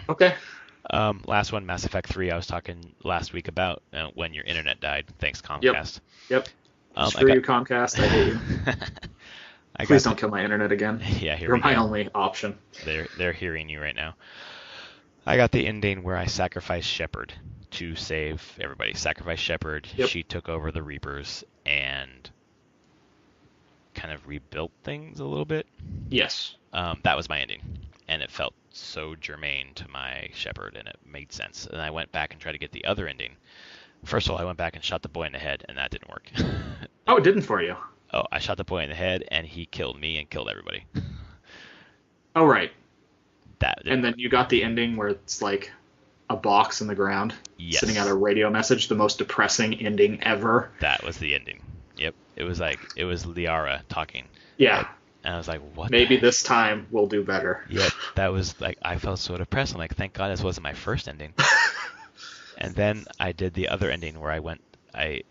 Okay. Last one, Mass Effect 3. I was talking last week about when your internet died. Thanks, Comcast. Yep. Screw you, Comcast. I hate you. Please don't kill my internet again. Yeah, you're my only option. They're hearing you right now. I got the ending where I sacrificed Shepard to save everybody. Sacrificed Shepard. Yep. She took over the Reapers and kind of rebuilt things a little bit. Yes. That was my ending, and it felt so germane to my Shepard, and it made sense. And I went back and tried to get the other ending. First of all, I went back and shot the boy in the head, and that didn't work. Oh, it didn't for you? Oh, I shot the boy in the head, and he killed me and killed everybody. Oh, right. That didn't and then work. You got the ending where it's like a box in the ground, Yes. sending out a radio message, the most depressing ending ever. That was the ending. Yep. It was Liara talking. Yeah. And I was like, what? Maybe this time we'll do better. Yep. That was like, I felt so depressed. I'm like, thank God this wasn't my first ending. And then I did the other ending where I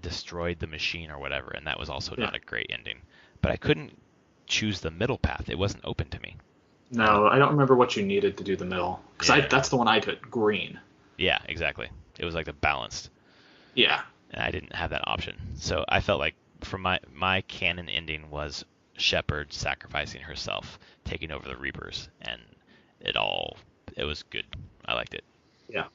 destroyed the machine or whatever, and that was also not a great ending. But I couldn't choose the middle path. It wasn't open to me. No, I don't remember what you needed to do the middle. Because that's the one I did, green. Yeah, exactly. It was like the balanced. Yeah. And I didn't have that option. So I felt like for my canon ending was Shepard sacrificing herself, taking over the Reapers, and it was good. I liked it. Yeah.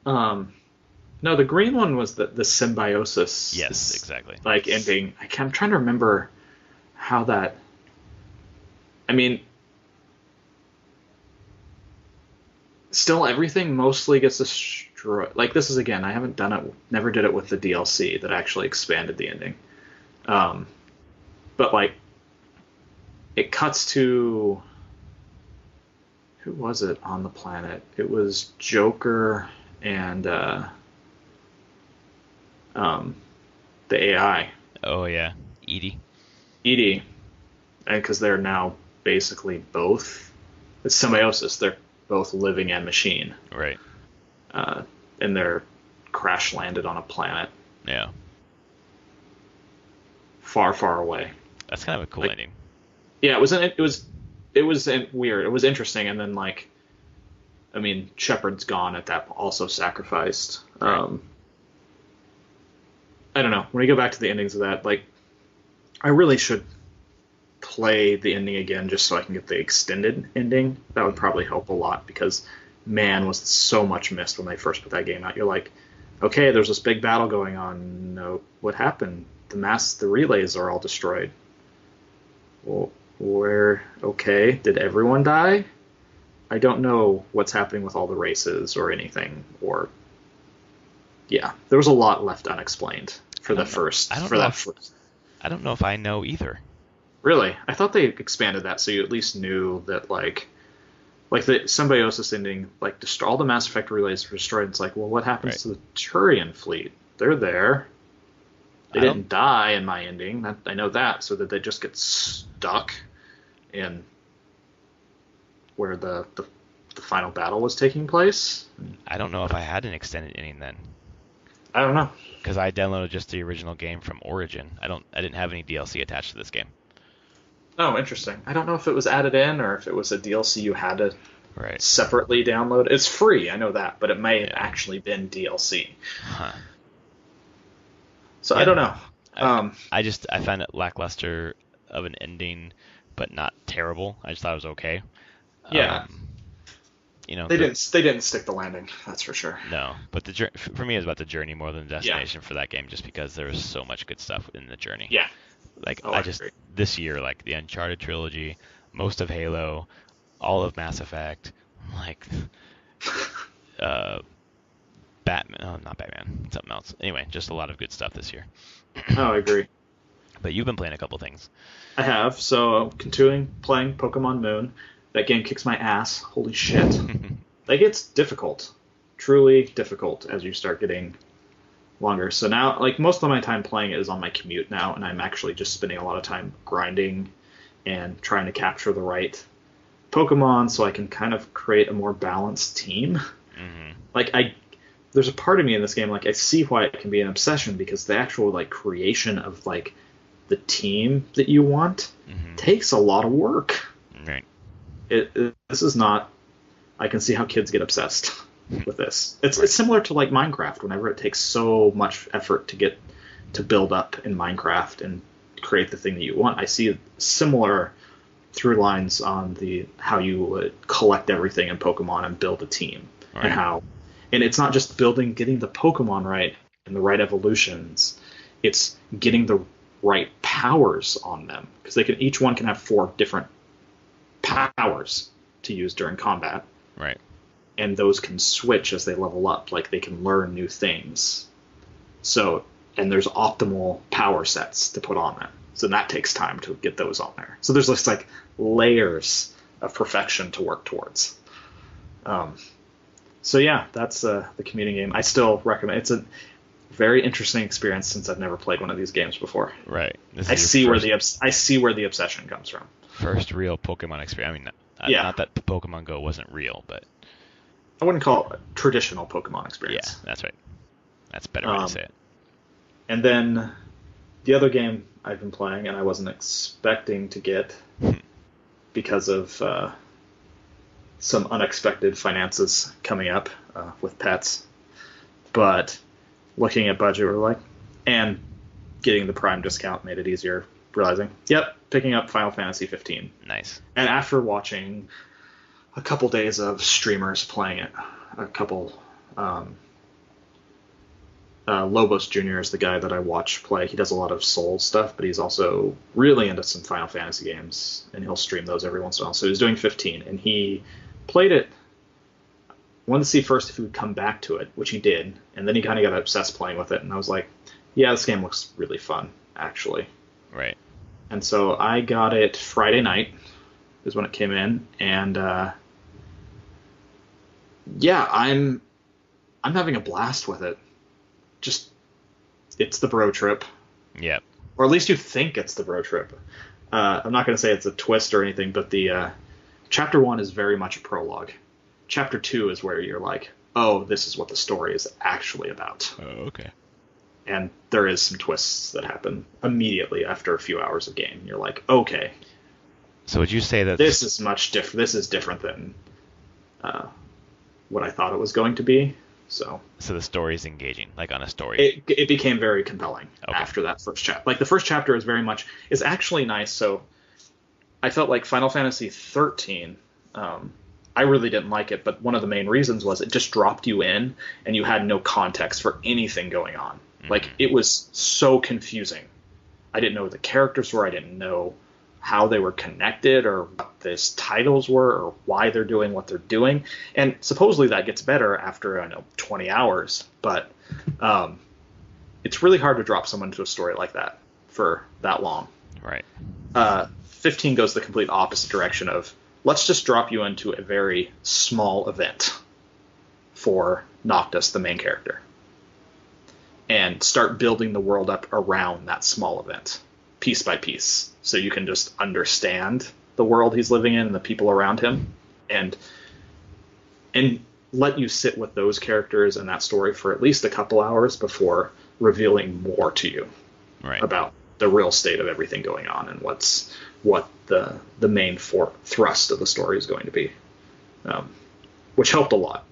No, the green one was the symbiosis. Yes, exactly. Like ending. I'm trying to remember how that. I mean, still everything mostly gets destroyed. Like this is again, I haven't done it. Never did it with the DLC that actually expanded the ending. But like, it cuts to. Who was it on the planet? It was Joker and the AI. Oh yeah, Edie. And because they're now basically both. It's symbiosis. They're both living and machine. Right. And they're crash landed on a planet. Yeah. Far, far away. That's kind of a cool ending. Yeah, it was weird. It was interesting, and then like, I mean, Shepard's gone at that, also sacrificed. Right. I don't know. When we go back to the endings of that, like, I really should play the ending again just so I can get the extended ending. That would probably help a lot because, man, was so much missed when they first put that game out. You're like, okay, there's this big battle going on. No, what happened? The relays are all destroyed. Well, okay, did everyone die? I don't know what's happening with all the races or anything, or yeah, there was a lot left unexplained for the first. I don't know if I know either. Really, I thought they expanded that so you at least knew that like the symbiosis ending, like all the Mass Effect relays were destroyed. It's like, well, what happens to the Turian fleet? They're there. They didn't die in my ending. I know that, so that they just get stuck in where the final battle was taking place. I don't know if I had an extended ending then. I don't know. Because I downloaded just the original game from Origin. I didn't have any DLC attached to this game. Oh, interesting. I don't know if it was added in or if it was a DLC you had to right. separately download. It's free, I know that, but it may have actually been DLC. Huh. So I don't know. I found it lackluster of an ending, but not terrible. I just thought it was okay. Yeah. They didn't stick the landing. That's for sure. No, but for me, it was about the journey more than the destination for that game, just because there was so much good stuff in the journey. Yeah. Like this year, like the Uncharted trilogy, most of Halo, all of Mass Effect, like Batman. Oh, not Batman. Something else. Anyway, just a lot of good stuff this year. Oh, I agree. But you've been playing a couple things. I have. So continuing playing Pokemon Moon. That game kicks my ass. Holy shit. Like, it's difficult. Truly difficult as you start getting longer. So now, like, most of my time playing it is on my commute now, and I'm actually just spending a lot of time grinding and trying to capture the right Pokemon so I can kind of create a more balanced team. Mm-hmm. Like, there's a part of me in this game, like, I see why it can be an obsession, because the actual, like, creation of, like, the team that you want takes a lot of work. Right. This is not. I can see how kids get obsessed with this. It's similar to like Minecraft. Whenever it takes so much effort to build up in Minecraft and create the thing that you want, I see similar through lines on how you would collect everything in Pokemon and build a team, right. And it's not just getting the Pokemon right and the right evolutions. It's getting the right powers on them, because each one can have 4 different powers to use during combat. Right. And those can switch as they level up. Like, they can learn new things. So, and there's optimal power sets to put on them. So that takes time to get those on there. So there's just like layers of perfection to work towards. So yeah, that's the commuting game. I still recommend. It's a very interesting experience since I've never played one of these games before. Right. I see where the obsession comes from. First real Pokemon experience. I mean, not that Pokemon Go wasn't real, but I wouldn't call it a traditional Pokemon experience. Yeah, that's right. That's a better way to say it. And then the other game I've been playing, and I wasn't expecting to get because of some unexpected finances coming up with pets, but looking at budget, we're like, and getting the Prime discount made it easier. Realizing, yep, picking up Final Fantasy 15. Nice. And after watching a couple days of streamers playing it, a couple, Lobos Jr. is the guy that I watch play. He does a lot of Souls stuff, but he's also really into some Final Fantasy games, and he'll stream those every once in a while. So he's doing 15, and he played it. Wanted to see first if he would come back to it, which he did, and then he kind of got obsessed playing with it, and I was like, yeah, this game looks really fun, actually. Right. And so I got it Friday night is when it came in, and yeah, I'm having a blast with it. Just, it's the bro trip. Yep. Or at least you think it's the bro trip. I'm not going to say it's a twist or anything, but the chapter 1 is very much a prologue. Chapter 2 is where you're like, oh, this is what the story is actually about. Oh, okay. And there is some twists that happen immediately after a few hours of game. You're like, okay. So would you say that this is much different? This is different than what I thought it was going to be. So the story is engaging, like on a story. It became very compelling after that first chapter. Like the first chapter is actually nice. So I felt like Final Fantasy 13. I really didn't like it, but one of the main reasons was it just dropped you in and you had no context for anything going on. Mm-hmm. Like, it was so confusing. I didn't know who the characters were. I didn't know how they were connected or what these titles were or why they're doing what they're doing. And supposedly that gets better after, 20 hours. But it's really hard to drop someone into a story like that for that long. Right. 15 goes the complete opposite direction of, let's just drop you into a very small event for Noctis, the main character, and start building the world up around that small event, piece by piece, so you can just understand the world he's living in and the people around him, and let you sit with those characters and that story for at least a couple hours before revealing more to you about the real state of everything going on and what the main thrust of the story is going to be, which helped a lot.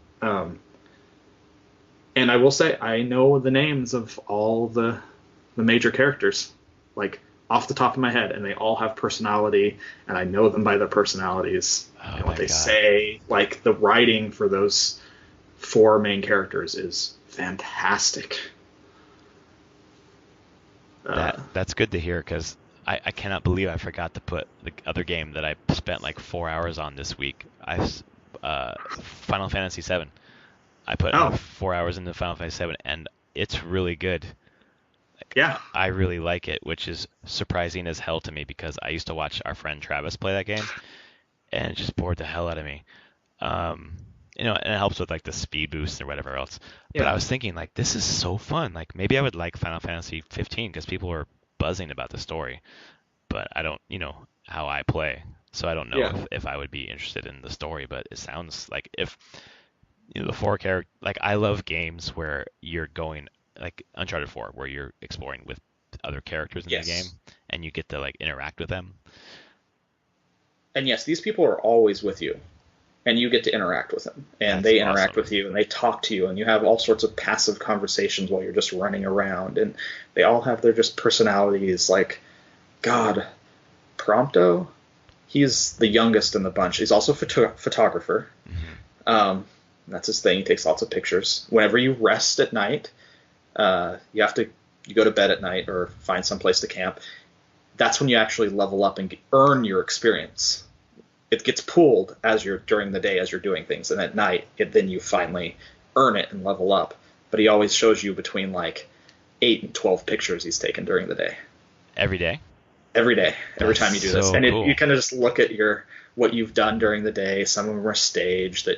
And I will say, I know the names of all the major characters, like off the top of my head, and they all have personality, and I know them by their personalities and what they say. Like, the writing for those 4 main characters is fantastic. That's good to hear, because I cannot believe I forgot to put the other game that I spent like 4 hours on this week. Final Fantasy VII. I put 4 hours into Final Fantasy VII, and it's really good. Yeah. I really like it, which is surprising as hell to me because I used to watch our friend Travis play that game, and it just bored the hell out of me. And it helps with like the speed boost or whatever else. Yeah. But I was thinking, like, this is so fun. Like, maybe I would like Final Fantasy 15 because people are buzzing about the story, but I don't, how I play, so I don't know if I would be interested in the story. But it sounds like if the 4 character, like, I love games where you're going, like Uncharted 4, where you're exploring with other characters in the game and you get to like interact with them. And yes, these people are always with you, and you get to interact with them, and they interact with you, and they talk to you, and you have all sorts of passive conversations while you're just running around, and they all have their just personalities. Like, God, Prompto, he's the youngest in the bunch. He's also a photographer. Mm-hmm. That's his thing. He takes lots of pictures. Whenever you rest at night, you go to bed at night or find some place to camp. That's when you actually level up and earn your experience. It gets pooled during the day as you're doing things, and at night, then you finally earn it and level up. But he always shows you between like 8 and 12 pictures he's taken during the day. Every day? Every day. Every time you do this. And you kind of just look at what you've done during the day. Some of them are staged.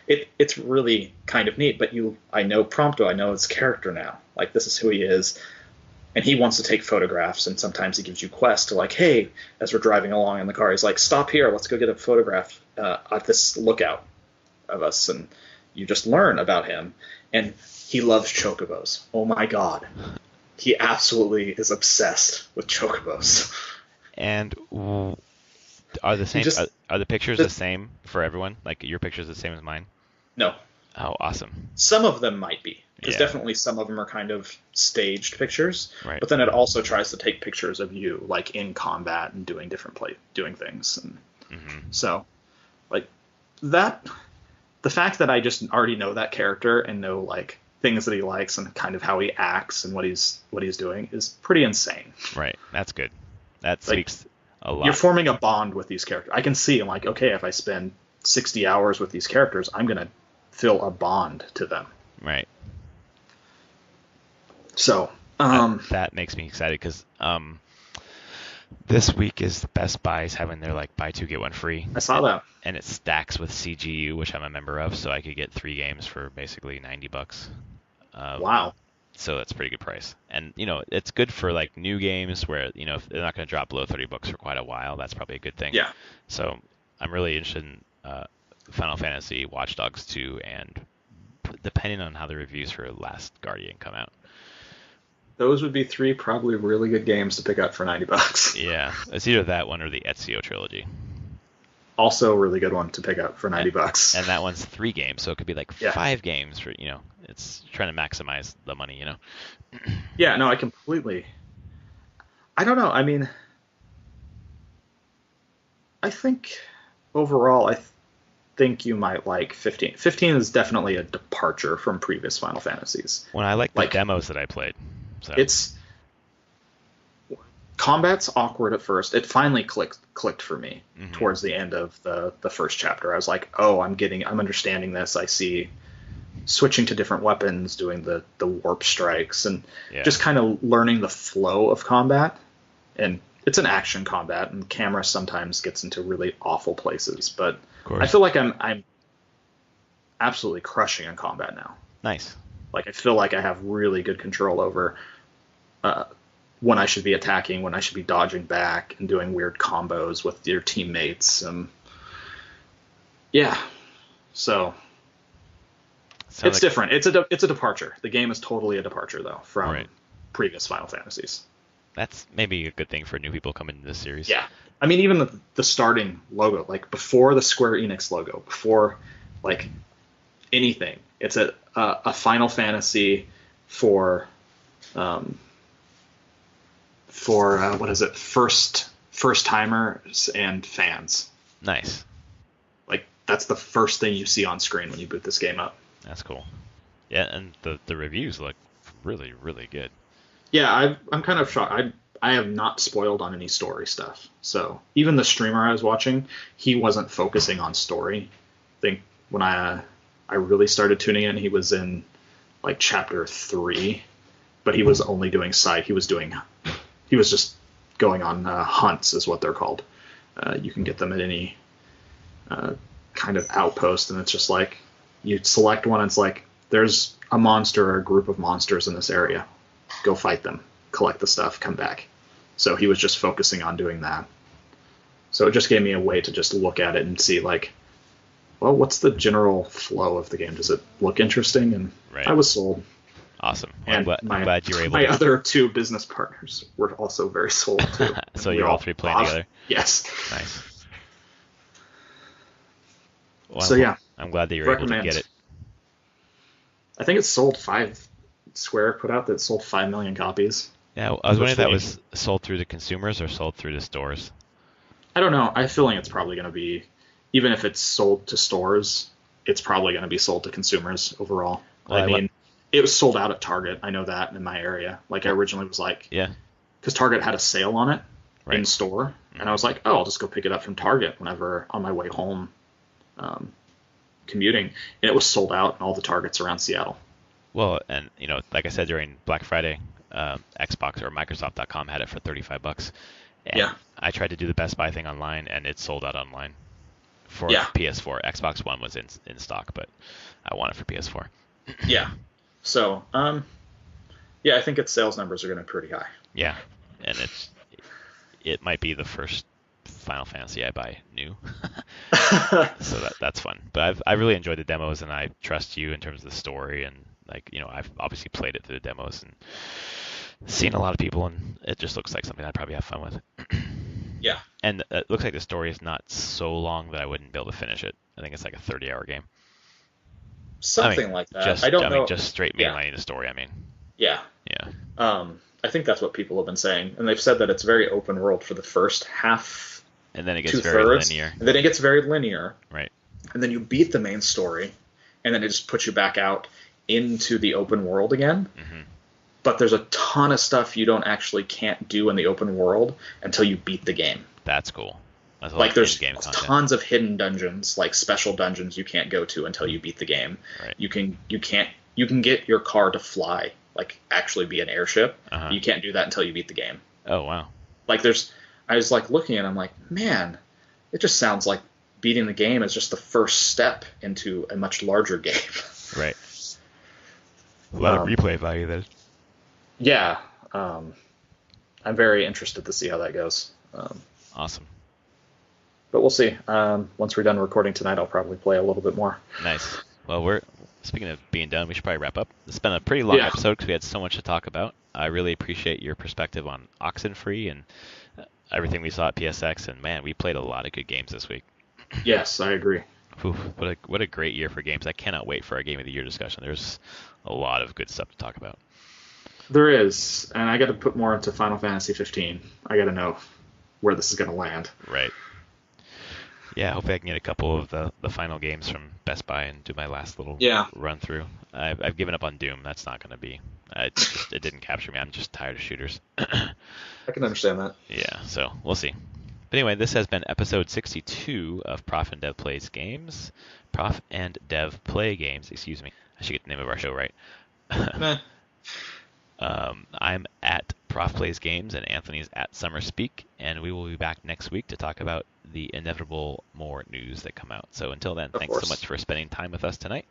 It's really kind of neat. But I know Prompto. I know his character now. Like, this is who he is. And he wants to take photographs, and sometimes he gives you quests to, like, hey, as we're driving along in the car, he's like, stop here, let's go get a photograph at this lookout of us. And you just learn about him. And he loves chocobos. Oh, my God. he absolutely is obsessed with chocobos. And are the same? Just are the pictures the same for everyone? Like your picture's the same as mine? No. Oh, awesome. Some of them might be, because Yeah. definitely some of them are kind of staged pictures. Right. But then it also tries to take pictures of you, like in combat and doing doing things. And so, like that, the fact that I just already know that character and know like things that he likes and kind of how he acts and what he's doing is pretty insane. Right. That's good. That speaks a lot. You're forming a bond with these characters. I can see, I'm like, okay, if I spend 60 hours with these characters, I'm going to feel a bond to them. Right. So, that makes me excited because this week is Best Buy's having their like buy two get one free. I saw that. And it stacks with CGU, which I'm a member of, so I could get 3 games for basically $90. Wow. So that's a pretty good price. And it's good for like new games where if they're not going to drop below $30 for quite a while. That's probably a good thing. Yeah. So I'm really interested in Final Fantasy, Watch Dogs 2, and depending on how the reviews for Last Guardian come out. Those would be 3 probably really good games to pick up for $90. Yeah, it's either that one or the Ezio trilogy. Also a really good one to pick up for $90. And that one's 3 games, so it could be like 5 games for it's trying to maximize the money, Yeah, no, I don't know. I mean, I think overall, I think you might like 15. 15 is definitely a departure from previous Final Fantasies. Well, I like the demos that I played. So. Combat's awkward at first. It finally clicked for me towards the end of the first chapter. I was like, oh, I'm understanding this. I see switching to different weapons, doing the warp strikes, and just kind of learning the flow of combat. And it's an action combat, and camera sometimes gets into really awful places. But I feel like I'm absolutely crushing in combat now. Nice. Like I feel like I have really good control over when I should be attacking, when I should be dodging back, and doing weird combos with your teammates. Yeah. So. It's different. It's a departure. The game is totally a departure, though, from previous Final Fantasies. That's maybe a good thing for new people coming into this series. Yeah. I mean, even the starting logo, like before the Square Enix logo, before like anything, it's a Final Fantasy for what is it? First timers and fans. Nice. Like that's the first thing you see on screen when you boot this game up. That's cool. Yeah, and the reviews look really, really good. Yeah, I'm kind of shocked. I have not spoiled on any story stuff. So even the streamer I was watching, he wasn't focusing on story. I think when I really started tuning in, he was in like chapter 3, but he was only doing side. He was just going on hunts, is what they're called. You can get them at any kind of outpost, and it's just like you select one. And it's like there's a monster or a group of monsters in this area. Go fight them, collect the stuff, come back. So he was just focusing on doing that. So it just gave me a way to just look at it and see like, well, what's the general flow of the game? Does it look interesting? And I was sold. Awesome. Well, and I'm glad you were able my other 2 business partners were also very sold too. So you're all 3 playing together? Yes. Nice. Well, so yeah. I'm glad that you were able to get it. I think it's sold 5. Square put out that it sold 5 million copies. Yeah, I was wondering if that was sold through the consumers or sold through the stores. I don't know. I have a feeling it's probably going to be, even if it's sold to stores, it's probably going to be sold to consumers overall. Well, I mean, it was sold out at Target. I know that in my area. Like I originally was like, because Target had a sale on it in store, and I was like, oh, I'll just go pick it up from Target whenever on my way home, commuting, and it was sold out in all the Targets around Seattle. Well, and like I said during Black Friday, Xbox or Microsoft.com had it for $35. And I tried to do the Best Buy thing online, and it sold out online for PS4. Xbox One was in stock, but I want it for PS4. Yeah. So, I think its sales numbers are going to be pretty high. Yeah, and it might be the first Final Fantasy I buy new. So that's fun. But I really enjoyed the demos, and I trust you in terms of the story, and I've obviously played it through the demos, and seen a lot of people, and it just looks like something I'd probably have fun with. Yeah. And it looks like the story is not so long that I wouldn't be able to finish it. I think it's like a 30-hour game. Something like that. I don't know. mean, just straight mainlining the story. I mean. Yeah. Yeah. I think that's what people have been saying, and they've said that it's very open world for the first half. And then it gets 2/3, very linear. And then it gets very linear. Right. And then you beat the main story, and then it just puts you back out into the open world again. Mm-hmm. But there's a ton of stuff you can't do in the open world until you beat the game. That's cool. That's like there's in-game content. tons of hidden dungeons, like special dungeons you can't go to until you beat the game. Right. You can get your car to fly, like actually be an airship. Uh-huh. You can't do that until you beat the game. Oh wow. Like I was like looking and I'm like, man, it just sounds like beating the game is just the first step into a much larger game. Right. A lot of replay value then. Yeah. I'm very interested to see how that goes. Awesome. But we'll see. Once we're done recording tonight, I'll probably play a little bit more. Nice. Well, speaking of being done, we should probably wrap up. It's been a pretty long episode because we had so much to talk about. I really appreciate your perspective on Oxenfree and everything we saw at PSX. And man, we played a lot of good games this week. Yes, I agree. Whew, what a great year for games. I cannot wait for our Game of the Year discussion. There's a lot of good stuff to talk about. There is, and I got to put more into Final Fantasy 15. I got to know where this is going to land. Right. Yeah, hopefully I can get a couple of the final games from Best Buy and do my last little run through. I've given up on Doom. That's not going to be. It didn't capture me. I'm just tired of shooters. I can understand that. Yeah, so we'll see. But anyway, this has been episode 62 of Prof and Dev Plays Games. Prof and Dev Play Games. Excuse me. I should get the name of our show right. I'm at Prof Plays Games, and Anthony's at Summer Speak, and we will be back next week to talk about the inevitable more news that come out. So until then, thanks so much for spending time with us tonight.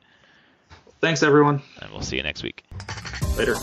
Thanks, everyone. And we'll see you next week. Later.